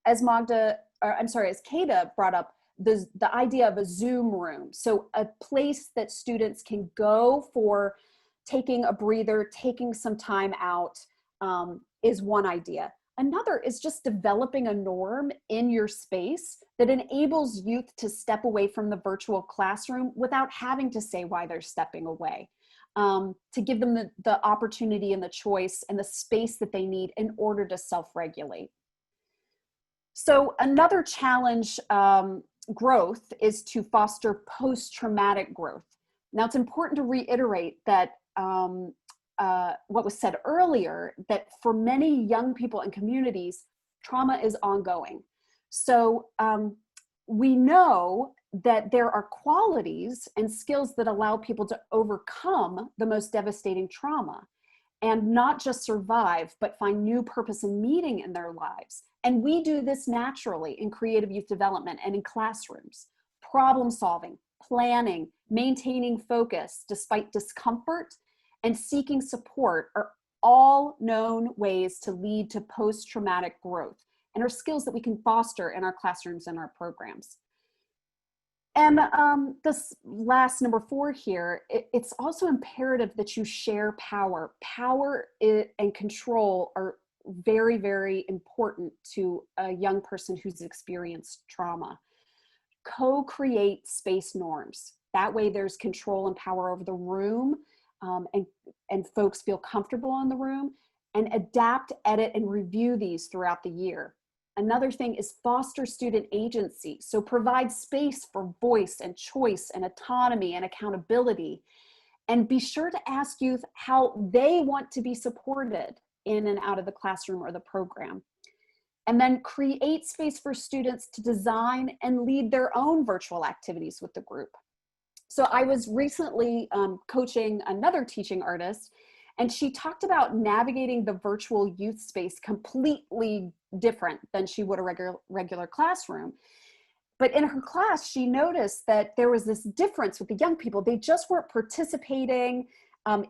as Kata brought up, the idea of a Zoom room. So a place that students can go for taking a breather, taking some time out is one idea. Another is just developing a norm in your space that enables youth to step away from the virtual classroom without having to say why they're stepping away. To give them the opportunity and the choice and the space that they need in order to self-regulate. So another challenge growth is to foster post-traumatic growth. Now it's important to reiterate that what was said earlier, that for many young people and communities, trauma is ongoing. So we know that there are qualities and skills that allow people to overcome the most devastating trauma and not just survive, but find new purpose and meaning in their lives. And we do this naturally in creative youth development and in classrooms. Problem solving, planning, maintaining focus despite discomfort, and seeking support are all known ways to lead to post-traumatic growth and are skills that we can foster in our classrooms and our programs. And this last number 4 here, it's also imperative that you share power. Power and control are very, very important to a young person who's experienced trauma. Co-create space norms. That way there's control and power over the room, and folks feel comfortable in the room, and adapt, edit, and review these throughout the year. Another thing is foster student agency. So provide space for voice and choice and autonomy and accountability. And be sure to ask youth how they want to be supported in and out of the classroom or the program. And then create space for students to design and lead their own virtual activities with the group. So I was recently coaching another teaching artist, and she talked about navigating the virtual youth space completely different than she would a regular classroom. But in her class, she noticed that there was this difference with the young people. They just weren't participating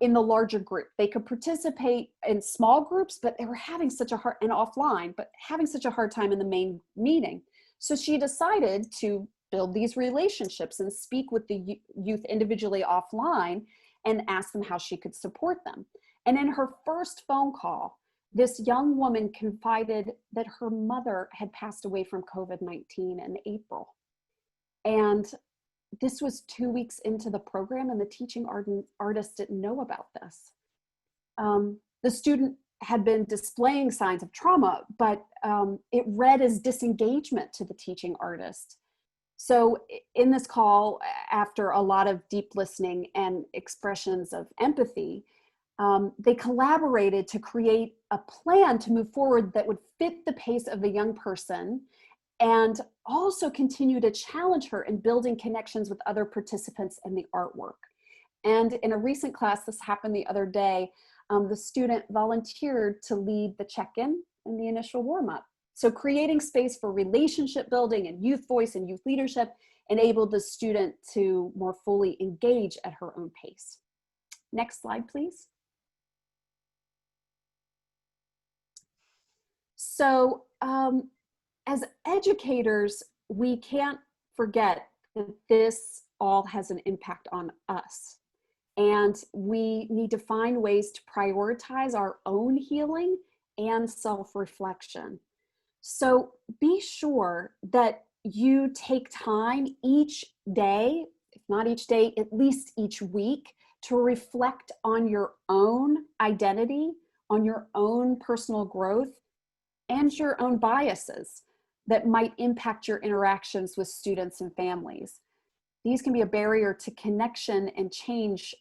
in the larger group. They could participate in small groups, but they were having such a hard, and offline, but having such a hard time in the main meeting. So she decided to build these relationships and speak with the youth individually offline and ask them how she could support them. And in her first phone call, this young woman confided that her mother had passed away from COVID-19 in April. And this was 2 weeks into the program, and the teaching artist didn't know about this. The student had been displaying signs of trauma, but it read as disengagement to the teaching artist. So in this call, after a lot of deep listening and expressions of empathy, they collaborated to create a plan to move forward that would fit the pace of the young person and also continue to challenge her in building connections with other participants in the artwork. And in a recent class, this happened the other day, the student volunteered to lead the check-in and the initial warm-up. So creating space for relationship building and youth voice and youth leadership enabled the student to more fully engage at her own pace. Next slide, please. So as educators, we can't forget that this all has an impact on us. And we need to find ways to prioritize our own healing and self-reflection. So be sure that you take time each day, if not each day, at least each week, to reflect on your own identity, on your own personal growth, and your own biases that might impact your interactions with students and families. These can be a barrier to connection and change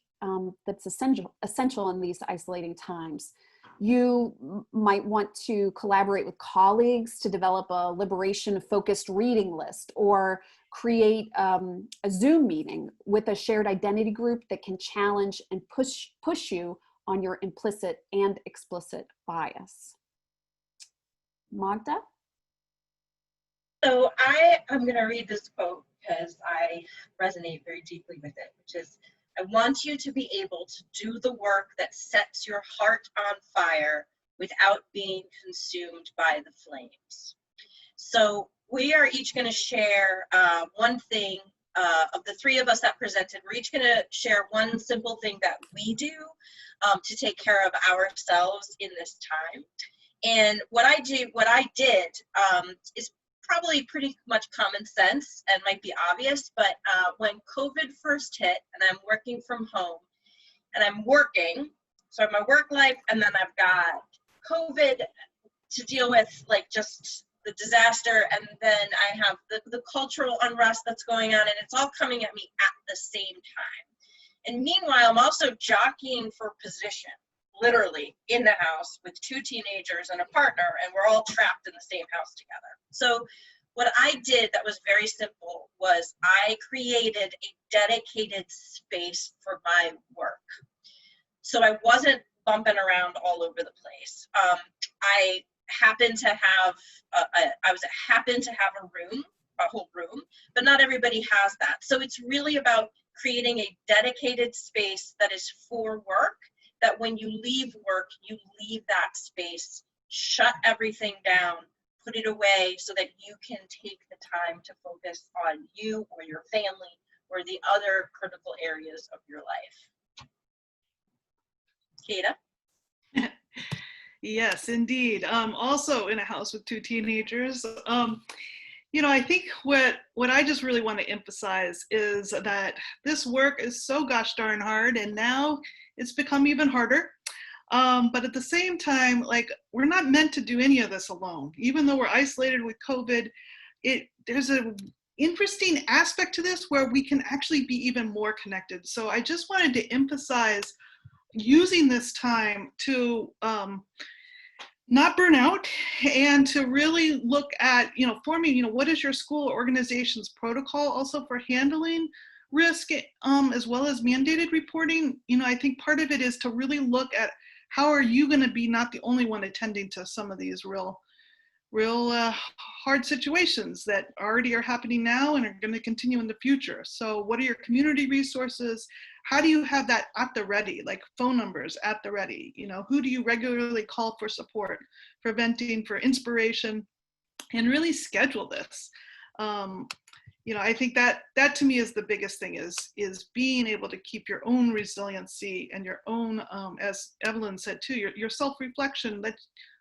that's essential in these isolating times. You might want to collaborate with colleagues to develop a liberation-focused reading list, or create a Zoom meeting with a shared identity group that can challenge and push you on your implicit and explicit bias. Magda? So I am going to read this quote because I resonate very deeply with it, which is, I want you to be able to do the work that sets your heart on fire without being consumed by the flames. So we are each going to share one thing. Of the 3 of us that presented, we're each going to share one simple thing that we do to take care of ourselves in this time. And what I did is probably pretty much common sense and might be obvious, but when COVID first hit and I'm working from home and I'm working, so I have my work life and then I've got COVID to deal with, like just the disaster, and then I have the cultural unrest that's going on, and it's all coming at me at the same time. And meanwhile, I'm also jockeying for position, literally in the house with 2 teenagers and a partner, and we're all trapped in the same house together. So what I did that was very simple was I created a dedicated space for my work. So I wasn't bumping around all over the place. I happened to have a room whole room, but not everybody has that. So it's really about creating a dedicated space that is for work, that when you leave work, you leave that space, shut everything down, put it away so that you can take the time to focus on you or your family or the other critical areas of your life. Kata? Yes, indeed. Also in a house with two teenagers. You know, I think what I just really want to emphasize is that this work is so gosh darn hard, and now it's become even harder. But at the same time, like, we're not meant to do any of this alone. Even though we're isolated with COVID, there's an interesting aspect to this where we can actually be even more connected. So I just wanted to emphasize using this time to not burn out, and to really look at, you know, forming, you know, what is your school organization's protocol also for handling risk, as well as mandated reporting. You know, I think part of it is to really look at how are you going to be not the only one attending to some of these real hard situations that already are happening now and are going to continue in the future. So what are your community resources? How do you have that at the ready, like phone numbers at the ready? You know, who do you regularly call for support, for venting, for inspiration, and really schedule this? You know, I think that to me is the biggest thing, is being able to keep your own resiliency and your own, as Evelyn said too, your self-reflection that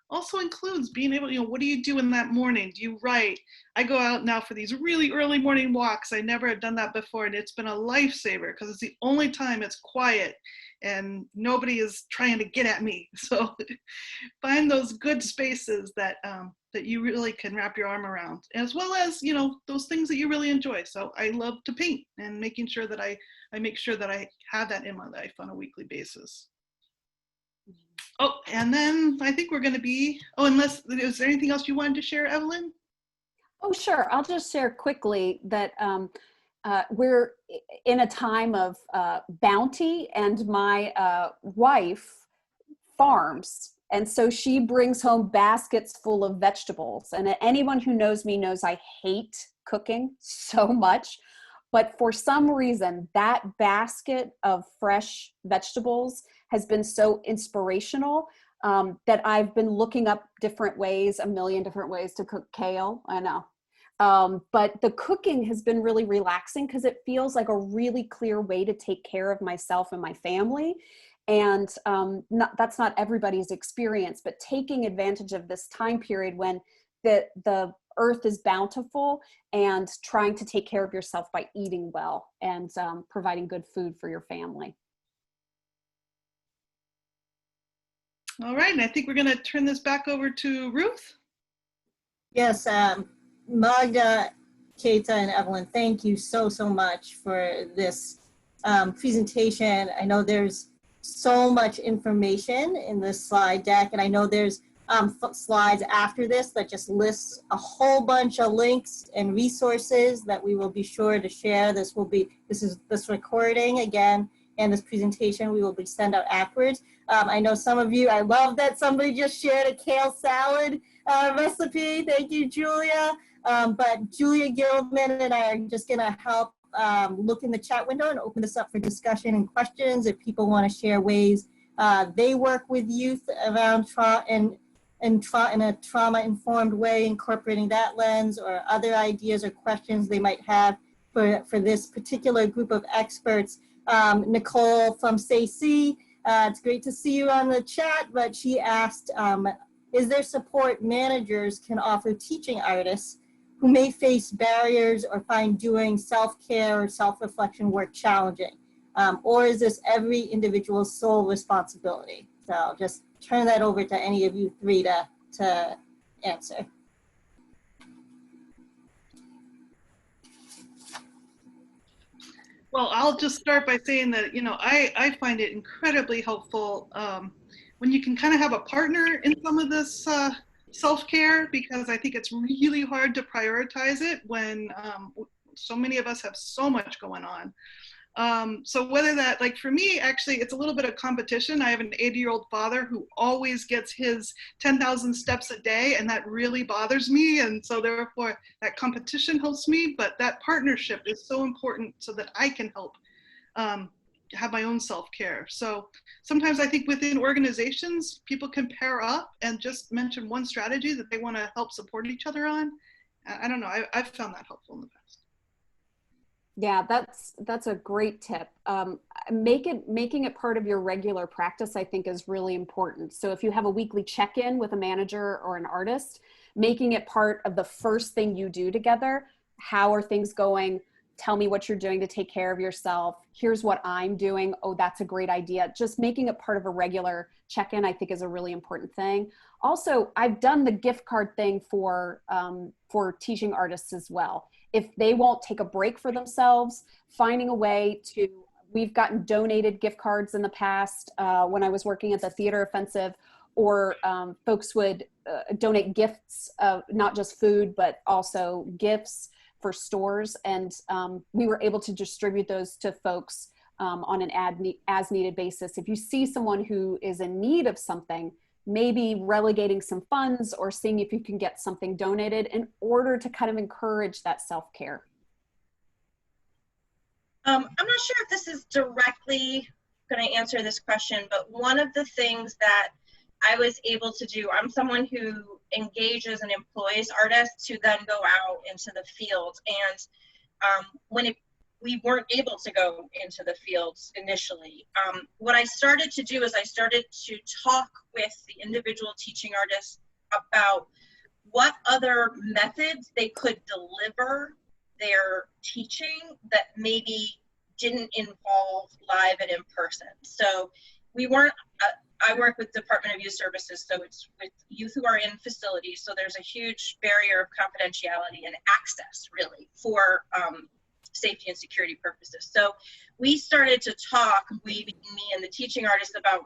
also includes being able, you know, what do you do in that morning? Do you write? I go out now for these really early morning walks. I never had done that before, and it's been a lifesaver because it's the only time it's quiet and nobody is trying to get at me. So find those good spaces that that you really can wrap your arm around, as well as, you know, those things that you really enjoy. So I love to paint, and making sure that I make sure that I have that in my life on a weekly basis. Oh, and then I think we're going to be, unless, is there anything else you wanted to share, Evelyn? Oh, sure. I'll just share quickly that we're in a time of bounty, and my wife farms. And so she brings home baskets full of vegetables. And anyone who knows me knows I hate cooking so much. But for some reason, that basket of fresh vegetables has been so inspirational that I've been looking up different ways, a million different ways to cook kale. I know. But the cooking has been really relaxing because it feels like a really clear way to take care of myself and my family. And that's not everybody's experience, but taking advantage of this time period when the earth is bountiful, and trying to take care of yourself by eating well and providing good food for your family. All right, and I think we're going to turn this back over to Ruth. Yes, Magda, Kata, and Evelyn, thank you so much for this presentation. I know there's so much information in this slide deck, and I know there's slides after this that just lists a whole bunch of links and resources that we will be sure to share. This recording again, and this presentation we will be sent out afterwards. I know some of you, I love that somebody just shared a kale salad recipe. Thank you, Julia. But Julia Gilman and I are just gonna help look in the chat window and open this up for discussion and questions if people want to share ways they work with youth around trauma in a trauma-informed way, incorporating that lens, or other ideas or questions they might have for this particular group of experts. Nicole from SAC, it's great to see you on the chat, but she asked, is there support managers can offer teaching artists who may face barriers or find doing self-care or self-reflection work challenging? Or is this every individual's sole responsibility? So I'll just turn that over to any of you three to answer. Well, I'll just start by saying that, you know, I find it incredibly helpful when you can kind of have a partner in some of this self-care, because I think it's really hard to prioritize it when so many of us have so much going on. So whether that, like for me, actually, it's a little bit of competition. I have an 80-year-old father who always gets his 10,000 steps a day, and that really bothers me. And so therefore that competition helps me, but that partnership is so important so that I can help have my own self-care. So sometimes I think within organizations, people can pair up and just mention one strategy that they want to help support each other on. I don't know, I've found that helpful in the past. Yeah, that's a great tip. Making it part of your regular practice, I think, is really important. So if you have a weekly check-in with a manager or an artist, making it part of the first thing you do together. How are things going? Tell me what you're doing to take care of yourself. Here's what I'm doing. Oh, that's a great idea. Just making it part of a regular check-in, I think, is a really important thing. Also, I've done the gift card thing for teaching artists as well. If they won't take a break for themselves, finding a way to, we've gotten donated gift cards in the past when I was working at the Theater Offensive, or folks would donate gifts, not just food, but also gifts for stores. And we were able to distribute those to folks on an as needed basis. If you see someone who is in need of something, maybe relegating some funds or seeing if you can get something donated in order to kind of encourage that self-care. I'm not sure if this is directly going to answer this question, but one of the things that I was able to do, I'm someone who engages and employs artists who then go out into the field. And we weren't able to go into the fields initially. What I started to do is I started to talk with the individual teaching artists about what other methods they could deliver their teaching that maybe didn't involve live and in person. So we weren't, I work with Department of Youth Services, so it's with youth who are in facilities. So there's a huge barrier of confidentiality and access really for safety and security purposes. So we started to talk, me and the teaching artists, about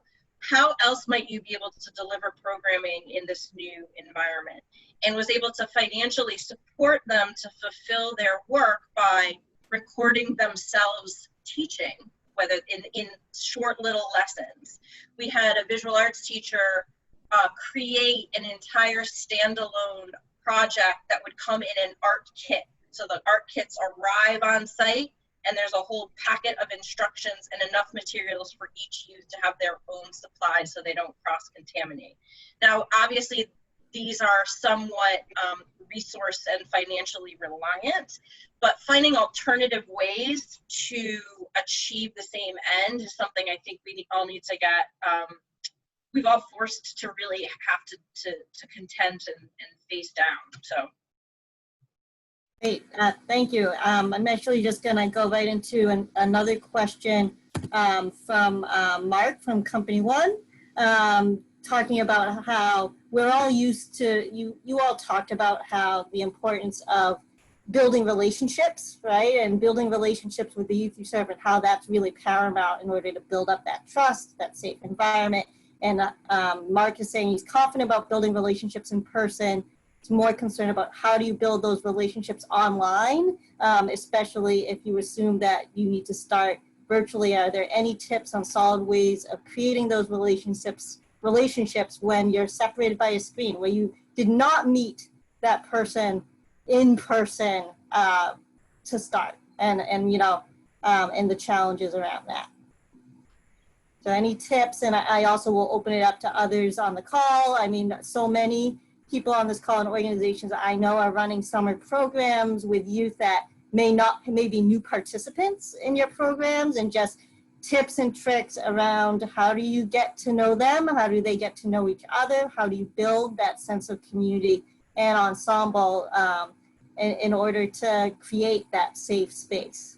how else might you be able to deliver programming in this new environment, and was able to financially support them to fulfill their work by recording themselves teaching, whether in short little lessons. We had a visual arts teacher create an entire standalone project that would come in an art kit. So the art kits arrive on site, and there's a whole packet of instructions and enough materials for each youth to have their own supplies so they don't cross-contaminate. Now, obviously, these are somewhat resource and financially reliant, but finding alternative ways to achieve the same end is something I think we all need to get, we've all forced to really have to contend and face down, so. Great, thank you. I'm actually just gonna go right into another question from Mark from Company One, talking about how we're all used to, you all talked about how the importance of building relationships, right? And building relationships with the youth you serve, and how that's really paramount in order to build up that trust, that safe environment. And Mark is saying he's confident about building relationships in person. He's more concerned about how do you build those relationships online, especially if you assume that you need to start virtually. Are there any tips on solid ways of creating those relationships when you're separated by a screen, where you did not meet that person in person to start, and you know, and the challenges around that? So any tips? And I also will open it up to others on the call. I mean, so many people on this call and organizations I know are running summer programs with youth that may be new participants in your programs, and just tips and tricks around how do you get to know them, how do they get to know each other, how do you build that sense of community and ensemble in order to create that safe space.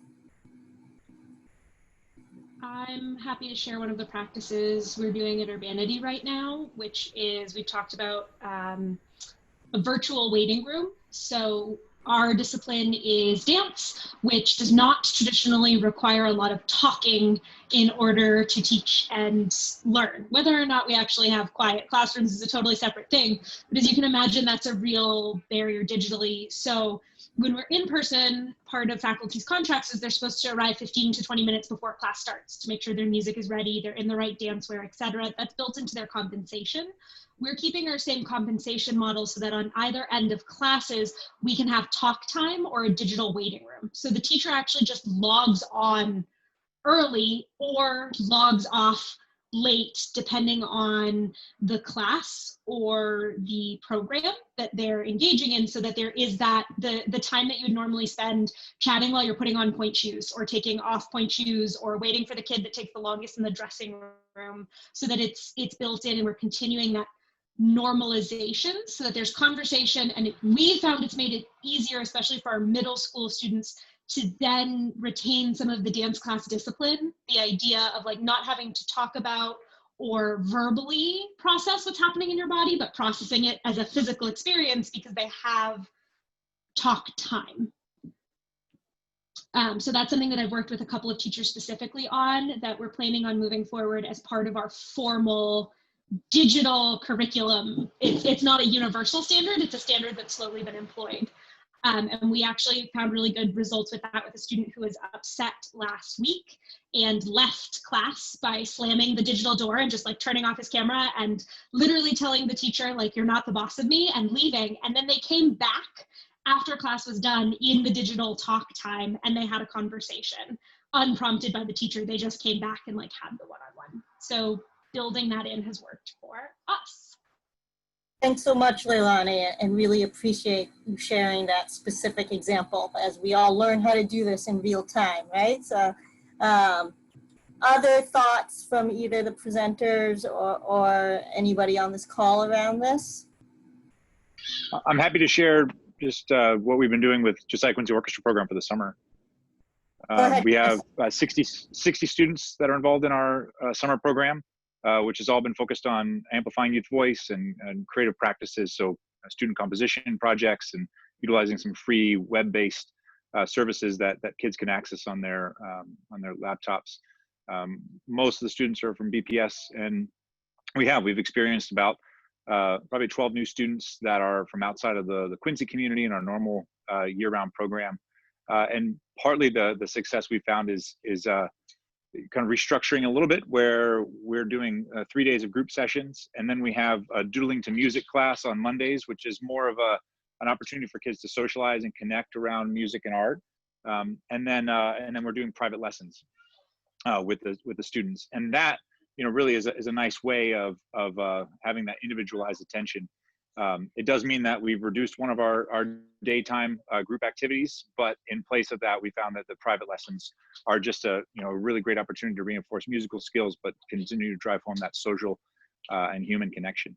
I'm happy to share one of the practices we're doing at Urbanity right now, which is, we talked about a virtual waiting room. So Our discipline is dance, which does not traditionally require a lot of talking in order to teach and learn. Whether or not we actually have quiet classrooms is a totally separate thing, but as you can imagine, that's a real barrier digitally. So when we're in person, part of faculty's contracts is they're supposed to arrive 15 to 20 minutes before class starts to make sure their music is ready, they're in the right dance wear, etc. That's built into their compensation. We're keeping our same compensation model so that on either end of classes, we can have talk time or a digital waiting room. So the teacher actually just logs on early or logs off late, depending on the class or the program that they're engaging in, so that there is that the time that you would normally spend chatting while you're putting on point shoes or taking off point shoes or waiting for the kid that takes the longest in the dressing room, so that it's built in and we're continuing that normalization so that there's conversation. And we found it's made it easier, especially for our middle school students, to then retain some of the dance class discipline, the idea of like not having to talk about or verbally process what's happening in your body, but processing it as a physical experience because they have talk time. So that's something that I've worked with a couple of teachers specifically on, that we're planning on moving forward as part of our formal digital curriculum. It's not a universal standard, it's a standard that's slowly been employed. And we actually found really good results with that, with a student who was upset last week and left class by slamming the digital door and just like turning off his camera and literally telling the teacher, like, you're not the boss of me, and leaving. And then they came back after class was done in the digital talk time and they had a conversation unprompted by the teacher. They just came back and like had the one-on-one. So building that in has worked for us. Thanks so much, Leilani, and really appreciate you sharing that specific example as we all learn how to do this in real time, right? So other thoughts from either the presenters or anybody on this call around this? I'm happy to share just what we've been doing with Josiah Quincy Orchestra program for the summer. We have 60 students that are involved in our summer program, which has all been focused on amplifying youth voice and creative practices. So student composition projects and utilizing some free web-based services that kids can access on their laptops. Most of the students are from BPS, and we've experienced about probably 12 new students that are from outside of the Quincy community in our normal year-round program. And partly the success we found is kind of restructuring a little bit, where we're doing 3 days of group sessions, and then we have a doodling to music class on Mondays, which is more of an opportunity for kids to socialize and connect around music and art. And then we're doing private lessons with the students, and that really is a nice way of having that individualized attention. It does mean that we've reduced one of our daytime group activities, but in place of that, we found that the private lessons are just a really great opportunity to reinforce musical skills, but continue to drive home that social and human connection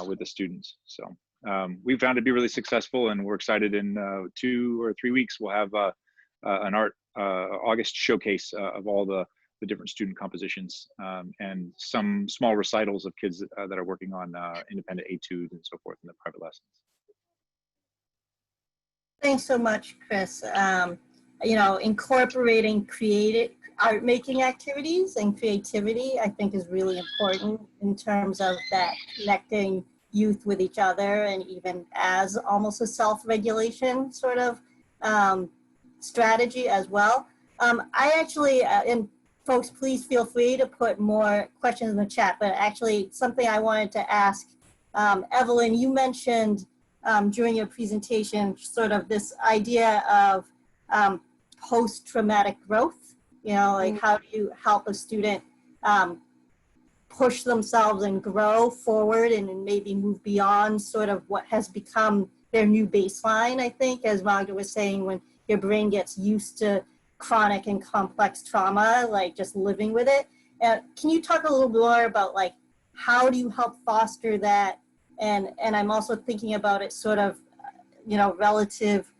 with the students. So we found it to be really successful, and we're excited. In 2 or 3 weeks, we'll have an art August showcase of all the different student compositions and some small recitals of kids that are working on independent etudes and so forth in the private lessons. Thanks so much, Chris. Incorporating creative art making activities and creativity, I think, is really important in terms of that connecting youth with each other, and even as almost a self-regulation sort of strategy as well. I actually, and folks, please feel free to put more questions in the chat, but actually something I wanted to ask, Evelyn, you mentioned during your presentation sort of this idea of post-traumatic growth, like how do you help a student push themselves and grow forward and maybe move beyond sort of what has become their new baseline, I think, as Magda was saying, when your brain gets used to chronic and complex trauma, like just living with it. Can you talk a little more about like, how do you help foster that? And I'm also thinking about it sort of, relative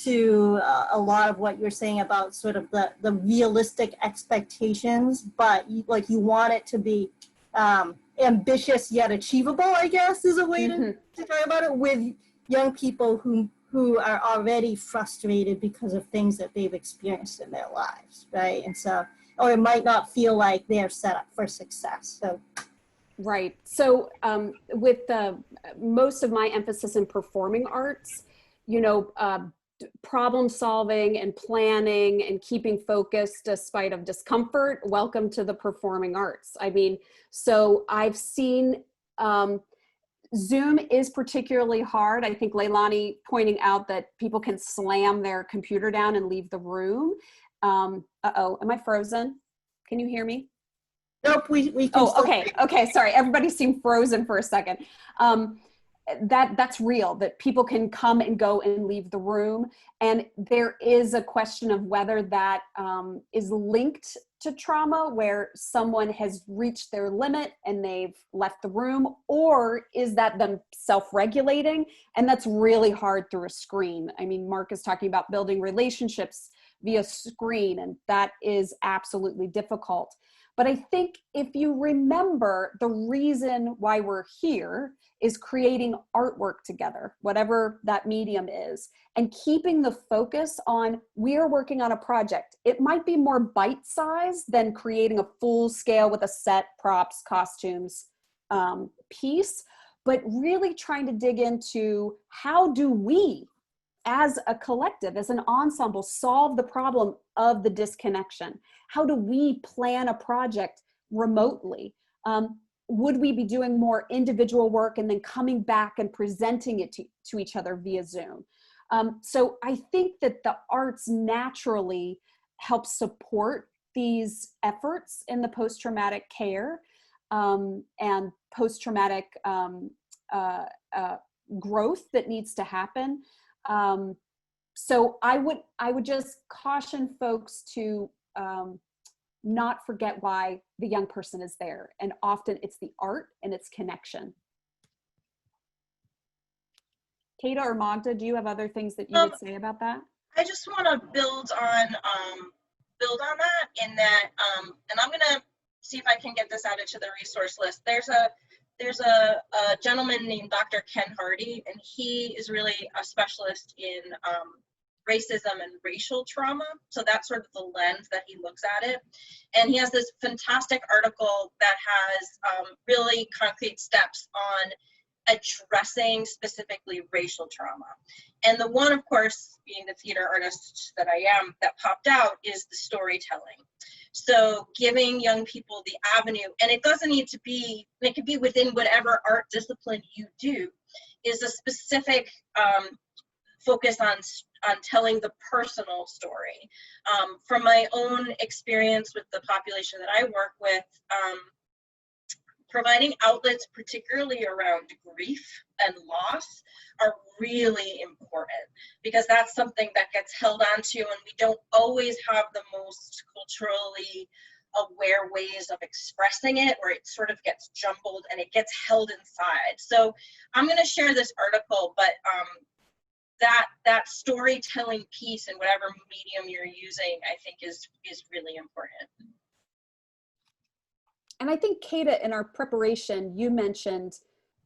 to a lot of what you're saying about sort of the realistic expectations, but you want it to be ambitious yet achievable, I guess, is a way to talk about it with young people who who are already frustrated because of things that they've experienced in their lives, right? And so, or it might not feel like they're set up for success. So, right. So with most of my emphasis in performing arts, you know, problem solving and planning and keeping focused despite of discomfort, welcome to the performing arts. I mean, so I've seen Zoom is particularly hard. I think Leilani pointing out that people can slam their computer down and leave the room. Uh-oh, am I frozen? Can you hear me? nope, we can. Oh, okay, okay, sorry. Everybody seemed frozen for a second. That's real, that people can come and go and leave the room. And there is a question of whether that is linked to trauma, where someone has reached their limit and they've left the room, or is that them self-regulating? And that's really hard through a screen. I mean, Mark is talking about building relationships via screen, and that is absolutely difficult. But I think if you remember, the reason why we're here is creating artwork together, whatever that medium is, and keeping the focus on, we are working on a project. It might be more bite-sized than creating a full scale with a set, props, costumes piece, but really trying to dig into, how do we, as a collective, as an ensemble, solve the problem of the disconnection? How do we plan a project remotely? Would we be doing more individual work and then coming back and presenting it to each other via Zoom? So I think that the arts naturally help support these efforts in the post-traumatic care and post-traumatic growth that needs to happen. So I would just caution folks to not forget why the young person is there. And often it's the art and it's connection. Kata or Magda, do you have other things that you would say about that? I just want to build on that in that, and I'm gonna see if I can get this added to the resource list. There's a gentleman named Dr. Ken Hardy, and he is really a specialist in racism and racial trauma. So that's sort of the lens that he looks at it. And he has this fantastic article that has really concrete steps on addressing specifically racial trauma. And the one, of course, being the theater artist that I am, that popped out is the storytelling. So giving young people the avenue, and it doesn't need to be, it could be within whatever art discipline you do, is a specific focus on telling the personal story. From my own experience with the population that I work with, providing outlets, particularly around grief and loss, are really important, because that's something that gets held onto, and we don't always have the most culturally aware ways of expressing it, or it sort of gets jumbled and it gets held inside. So I'm going to share this article, but that storytelling piece in whatever medium you're using, I think is really important. And I think, Kata, in our preparation, you mentioned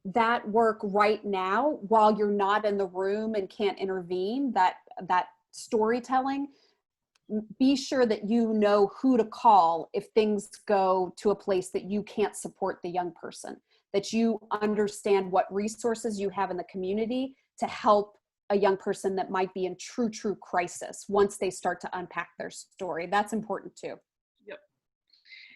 that work right now while you're not in the room and can't intervene, that storytelling. Be sure that you know who to call if things go to a place that you can't support the young person, that you understand what resources you have in the community to help a young person that might be in true crisis once they start to unpack their story. That's important too. Yep.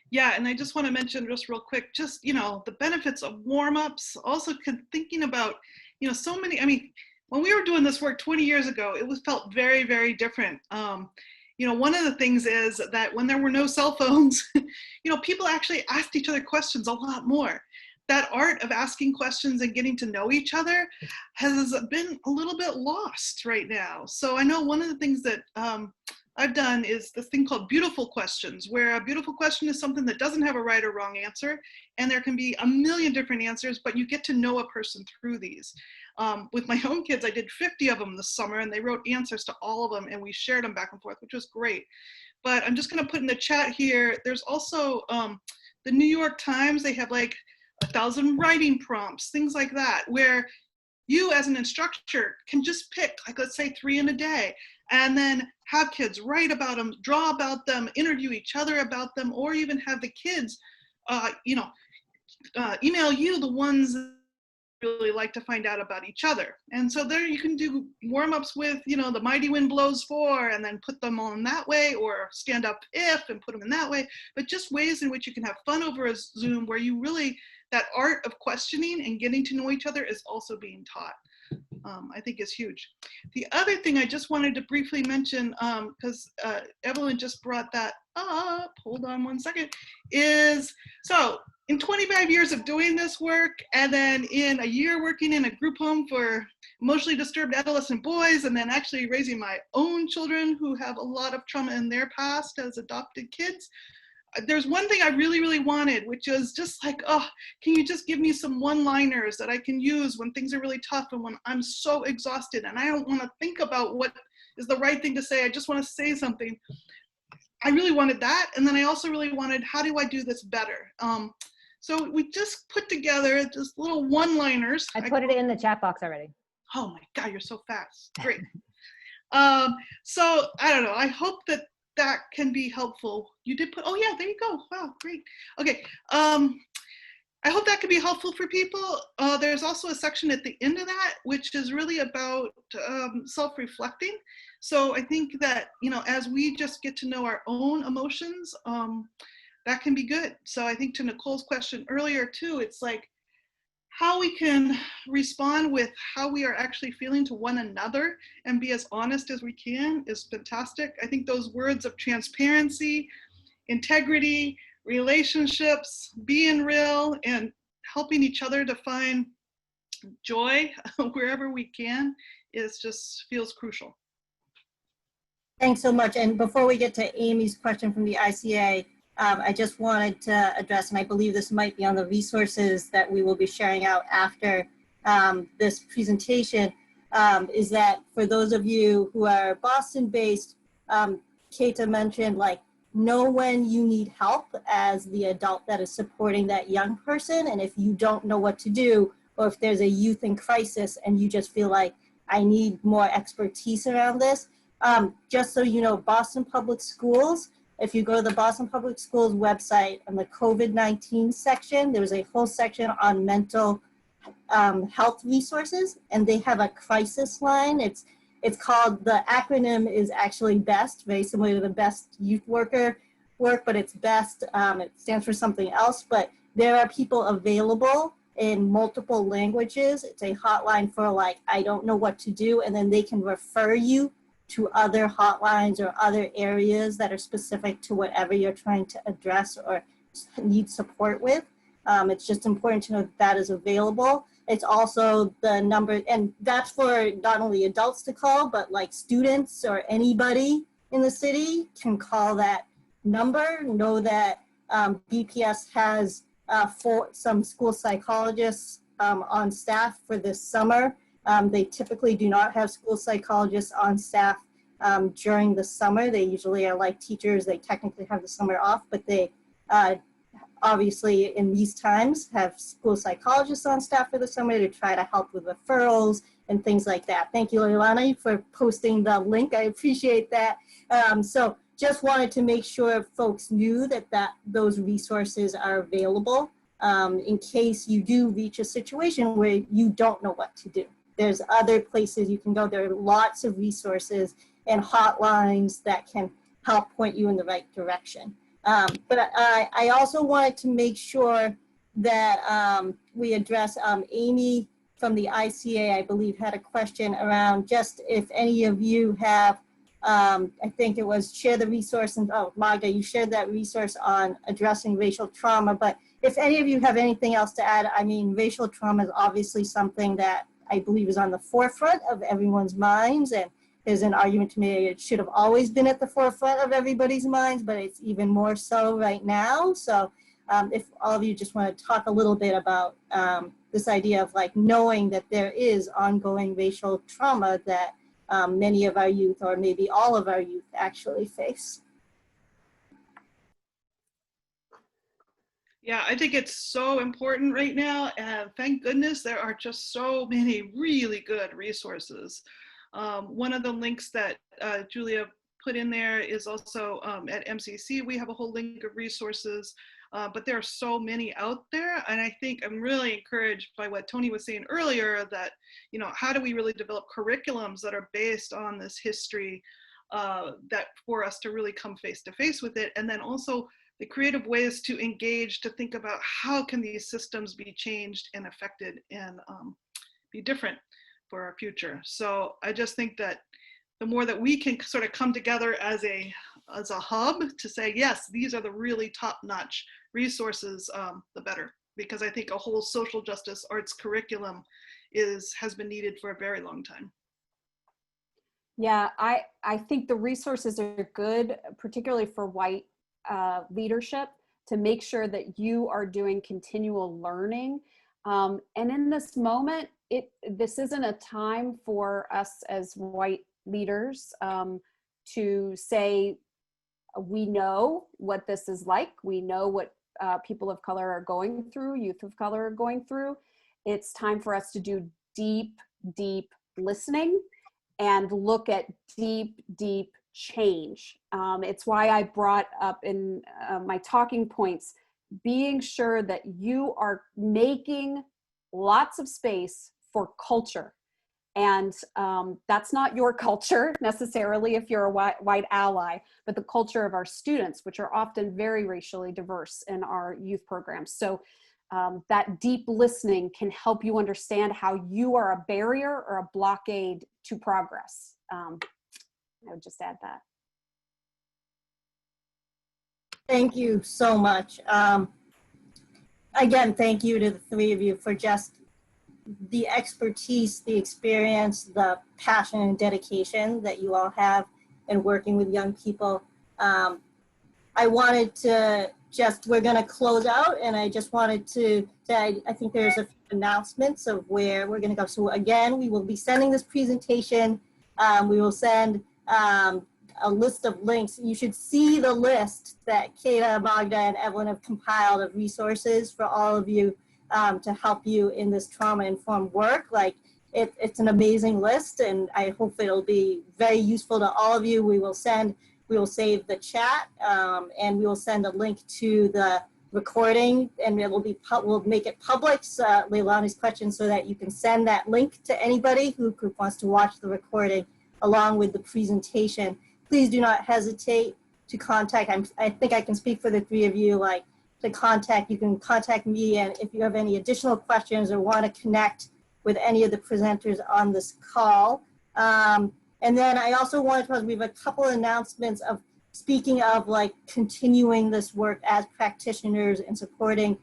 Yeah, and I just want to mention just real quick, just, you know, the benefits of warm-ups, also thinking about, you know, so many, I mean, when we were doing this work 20 years ago, it was felt very, very different. You know, one of the things is that when there were no cell phones, you know, people actually asked each other questions a lot more. That art of asking questions and getting to know each other has been a little bit lost right now. So I know one of the things that I've done is this thing called beautiful questions, where a beautiful question is something that doesn't have a right or wrong answer, and there can be a million different answers, but you get to know a person through these. With my own kids, I did 50 of them this summer, and they wrote answers to all of them, and we shared them back and forth, which was great. But I'm just gonna put in the chat here, there's also the New York Times, they have like 1,000 writing prompts, things like that, where you as an instructor can just pick, like, let's say 3 in a day, and then have kids write about them, draw about them, interview each other about them, or even have the kids, email you the ones that really like to find out about each other. And so there you can do warm-ups with, the mighty wind blows for, and then put them on that way, or stand up if and put them in that way, but just ways in which you can have fun over a Zoom where you really, that art of questioning and getting to know each other is also being taught. I think is huge. The other thing I just wanted to briefly mention, because Evelyn just brought that up, hold on one second, is, so in 25 years of doing this work, and then in a year working in a group home for emotionally disturbed adolescent boys, and then actually raising my own children who have a lot of trauma in their past as adopted kids, there's one thing I really, really wanted, which is just like, oh, can you just give me some one-liners that I can use when things are really tough and when I'm so exhausted and I don't want to think about what is the right thing to say. I just want to say something. I really wanted that. And then I also really wanted, how do I do this better? So we just put together just little one-liners. I put it in the chat box already. Oh my God, you're so fast. Great. So I don't know. I hope that can be helpful. You did put, oh yeah, there you go. Wow, great. Okay. I hope that can be helpful for people. There's also a section at the end of that, which is really about self-reflecting. So I think that, as we just get to know our own emotions, that can be good. So I think to Nicole's question earlier too, it's like how we can respond with how we are actually feeling to one another and be as honest as we can is fantastic. I think those words of transparency, integrity, relationships, being real, and helping each other to find joy wherever we can feels crucial. Thanks so much. And before we get to Amy's question from the ICA, I just wanted to address, and I believe this might be on the resources that we will be sharing out after this presentation, is that for those of you who are Boston-based, Keita mentioned, like, know when you need help as the adult that is supporting that young person. And if you don't know what to do, or if there's a youth in crisis and you just feel like, I need more expertise around this, just so you know, Boston Public Schools, if you go to the Boston Public Schools website on the COVID-19 section, there's a whole section on mental health resources, and they have a crisis line. It's called, the acronym is actually BEST, very similar to the Best Youth Worker work, but it's BEST. It stands for something else, but there are people available in multiple languages. It's a hotline for, like, I don't know what to do, and then they can refer you to other hotlines or other areas that are specific to whatever you're trying to address or need support with. It's just important to know that that is available. It's also the number, and that's for not only adults to call, but like students or anybody in the city can call that number. Know that BPS has some school psychologists on staff for this summer. They typically do not have school psychologists on staff during the summer. They usually are like teachers. They technically have the summer off, but they obviously in these times have school psychologists on staff for the summer to try to help with referrals and things like that. Thank you, Leilani, for posting the link. I appreciate that. So just wanted to make sure folks knew that those resources are available in case you do reach a situation where you don't know what to do. There's other places you can go. There are lots of resources and hotlines that can help point you in the right direction. But I also wanted to make sure that we address Amy from the ICA, I believe, had a question around just if any of you have, I think it was share the resource, and oh, Magda, you shared that resource on addressing racial trauma, but if any of you have anything else to add, I mean, racial trauma is obviously something that I believe is on the forefront of everyone's minds, and there's an argument to me it should have always been at the forefront of everybody's minds, but it's even more so right now. So if all of you just want to talk a little bit about this idea of like knowing that there is ongoing racial trauma that many of our youth, or maybe all of our youth, actually face. Yeah, I think it's so important right now, and thank goodness there are just so many really good resources. One of the links that Julia put in there is also at MCC. We have a whole link of resources, but there are so many out there, and I think I'm really encouraged by what Tony was saying earlier, that, you know, how do we really develop curriculums that are based on this history, that for us to really come face to face with it, and then also the creative ways to engage, to think about how can these systems be changed and affected and be different for our future. So I just think that the more that we can sort of come together as a hub to say, yes, these are the really top-notch resources, the better. Because I think a whole social justice arts curriculum has been needed for a very long time. Yeah, I think the resources are good, particularly for white leadership, to make sure that you are doing continual learning. And in this moment, this isn't a time for us as white leaders to say, we know what this is like. We know what people of color are going through, youth of color are going through. It's time for us to do deep, deep listening and look at deep, deep change. It's why I brought up in my talking points, being sure that you are making lots of space for culture. And that's not your culture necessarily if you're a white ally, but the culture of our students, which are often very racially diverse in our youth programs. So that deep listening can help you understand how you are a barrier or a blockade to progress. I would just add that. Thank you so much. Again, thank you to the three of you for just the expertise, the experience, the passion and dedication that you all have in working with young people. I wanted to we're going to close out, and I just wanted to say, I think there's a few announcements of where we're going to go. So again, we will be sending this presentation. We will send a list of links. You should see the list that Kata, Magda, and Evelyn have compiled of resources for all of you to help you in this trauma-informed work. Like, it's an amazing list, and I hope it'll be very useful to all of you. We will save the chat, and we will send a link to the recording, and we'll make it public, Leilani's question, so that you can send that link to anybody who wants to watch the recording along with the presentation. Please do not hesitate to contact. I think I can speak for the three of you, like, to contact. You can contact me, and if you have any additional questions or want to connect with any of the presenters on this call. And then I also wanted to, we have a couple of announcements of, speaking of like continuing this work as practitioners and supporting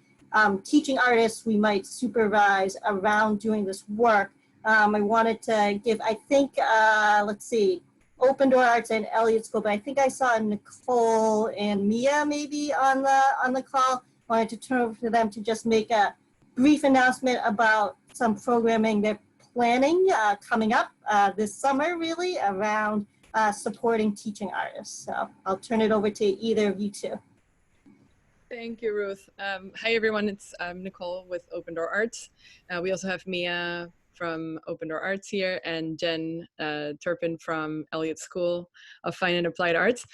teaching artists we might supervise around doing this work. I wanted to give, I think, let's see, Open Door Arts and Elliott School, but I think I saw Nicole and Mia maybe on the call. Wanted to turn over to them to just make a brief announcement about some programming they're planning coming up this summer, really, around supporting teaching artists. So I'll turn it over to either of you two. Thank you, Ruth. Hi, everyone. It's Nicole with Open Door Arts. We also have Mia from Open Door Arts here, and Jen Turpin from Elliott School of Fine and Applied Arts.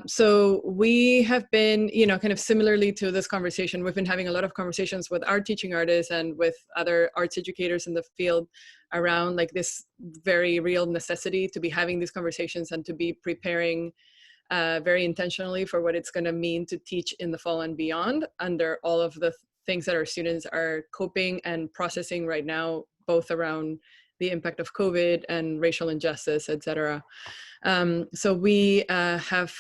So we have been, kind of similarly to this conversation, we've been having a lot of conversations with our teaching artists and with other arts educators in the field around like this very real necessity to be having these conversations and to be preparing very intentionally for what it's going to mean to teach in the fall and beyond under all of the things that our students are coping and processing right now, both around the impact of COVID and racial injustice, et cetera. So we have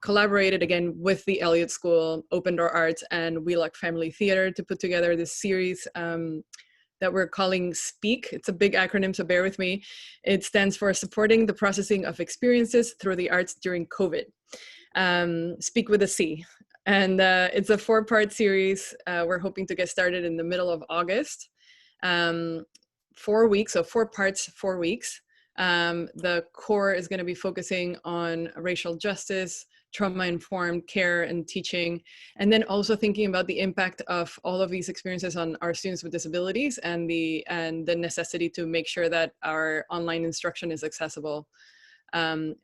collaborated again with the Elliott School, Open Door Arts, and Wheelock Family Theater to put together this series that we're calling SPEAK. It's a big acronym, so bear with me. It stands for Supporting the Processing of Experiences Through the Arts During COVID. Speak with a C. And it's a 4-part series. We're hoping to get started in the middle of August. 4 weeks, so 4 parts, 4 weeks. The core is going to be focusing on racial justice, trauma-informed care and teaching, and then also thinking about the impact of all of these experiences on our students with disabilities and the necessity to make sure that our online instruction is accessible. And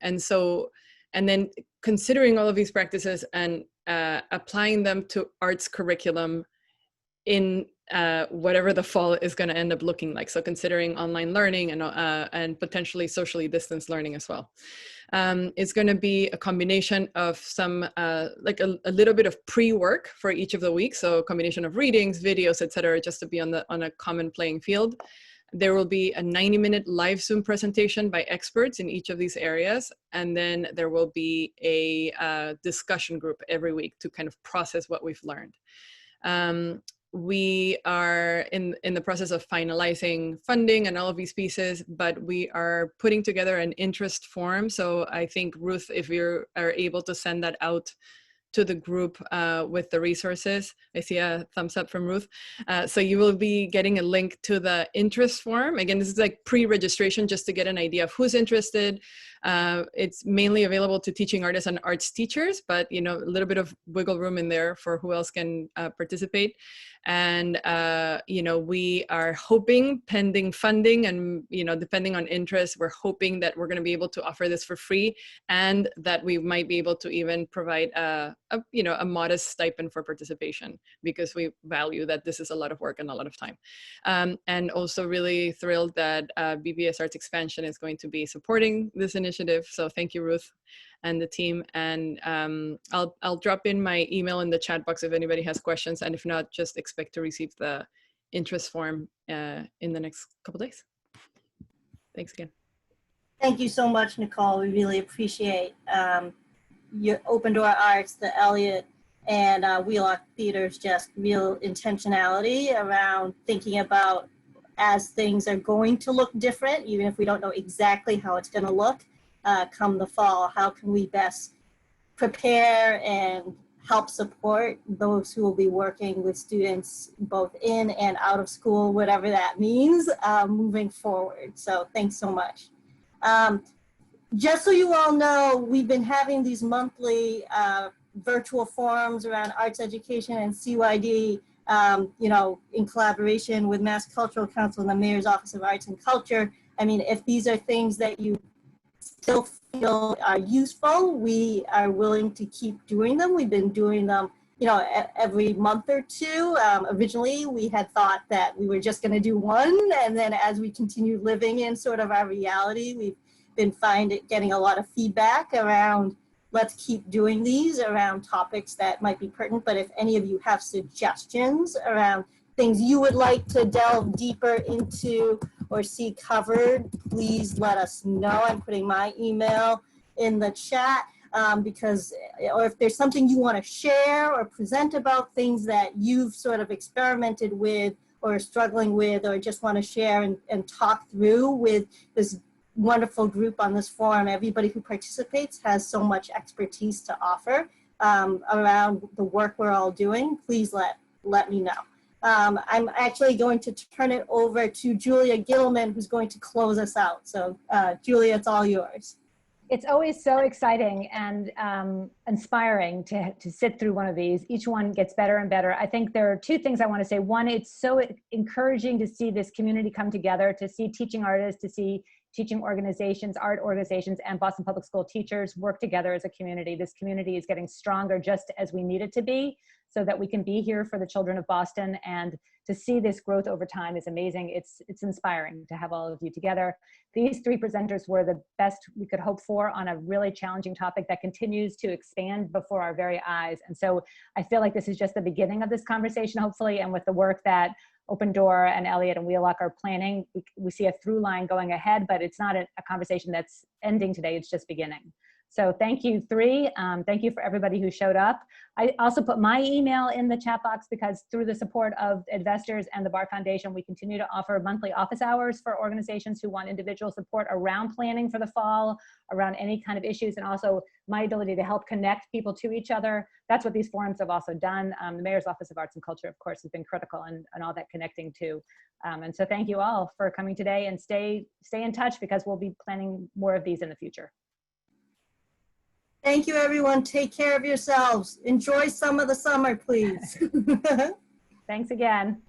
then considering all of these practices and applying them to arts curriculum in whatever the fall is going to end up looking like. So considering online learning and potentially socially distanced learning as well. It's going to be a combination of some like a little bit of pre-work for each of the weeks. So a combination of readings, videos, etc., just to be on a common playing field. There will be a 90-minute live Zoom presentation by experts in each of these areas. And then there will be a discussion group every week to kind of process what we've learned. We are in the process of finalizing funding and all of these pieces, but we are putting together an interest form. So I think, Ruth, if you are able to send that out to the group with the resources. I see a thumbs up from Ruth. So you will be getting a link to the interest form. Again, this is like pre-registration just to get an idea of who's interested. It's mainly available to teaching artists and arts teachers, but a little bit of wiggle room in there for who else can participate. And we are hoping, pending funding and depending on interest, we're hoping that we're going to be able to offer this for free, and that we might be able to even provide a modest stipend for participation, because we value that this is a lot of work and a lot of time. And also really thrilled that BPSArts Expansion is going to be supporting this initiative. So thank you, Ruth and the team. And I'll drop in my email in the chat box if anybody has questions. And if not, just expect to receive the interest form in the next couple days. Thanks again. Thank you so much, Nicole. We really appreciate your Open Door Arts, the Elliott and Wheelock Theater's just real intentionality around thinking about, as things are going to look different, even if we don't know exactly how it's going to look come the fall, how can we best prepare and help support those who will be working with students both in and out of school, whatever that means, moving forward. So thanks so much. Just so you all know, we've been having these monthly virtual forums around arts education and CYD, in collaboration with Mass Cultural Council and the Mayor's Office of Arts and Culture. I mean, if these are things that you still feel are useful, we are willing to keep doing them. We've been doing them, every month or two. Originally, we had thought that we were just going to do one, and then as we continue living in sort of our reality, we've been getting a lot of feedback around, let's keep doing these around topics that might be pertinent. But if any of you have suggestions around things you would like to delve deeper into or see covered, please let us know. I'm putting my email in the chat or if there's something you want to share or present about things that you've sort of experimented with or are struggling with, or just want to share and talk through with this wonderful group on this forum. Everybody who participates has so much expertise to offer around the work we're all doing. Please let me know. I'm actually going to turn it over to Julia Gittleman, who's going to close us out. So Julia, it's all yours. It's always so exciting and inspiring to sit through one of these. Each one gets better and better. I think there are two things I want to say. One, it's so encouraging to see this community come together, to see teaching artists, to see teaching organizations, art organizations, and Boston Public School teachers work together as a community. This community is getting stronger just as we need it to be, so that we can be here for the children of Boston. And to see this growth over time is amazing. It's inspiring to have all of you together. These three presenters were the best we could hope for on a really challenging topic that continues to expand before our very eyes. And so I feel like this is just the beginning of this conversation, hopefully, and with the work that Open Door and Elliott and Wheelock are planning, we see a through line going ahead, but it's not a conversation that's ending today, it's just beginning. So thank you, three. Thank you for everybody who showed up. I also put my email in the chat box because through the support of Edvestors and the Bar Foundation, we continue to offer monthly office hours for organizations who want individual support around planning for the fall, around any kind of issues, and also my ability to help connect people to each other. That's what these forums have also done. The Mayor's Office of Arts and Culture, of course, has been critical and all that connecting too. And so thank you all for coming today, and stay in touch because we'll be planning more of these in the future. Thank you, everyone. Take care of yourselves. Enjoy some of the summer, please. Thanks again.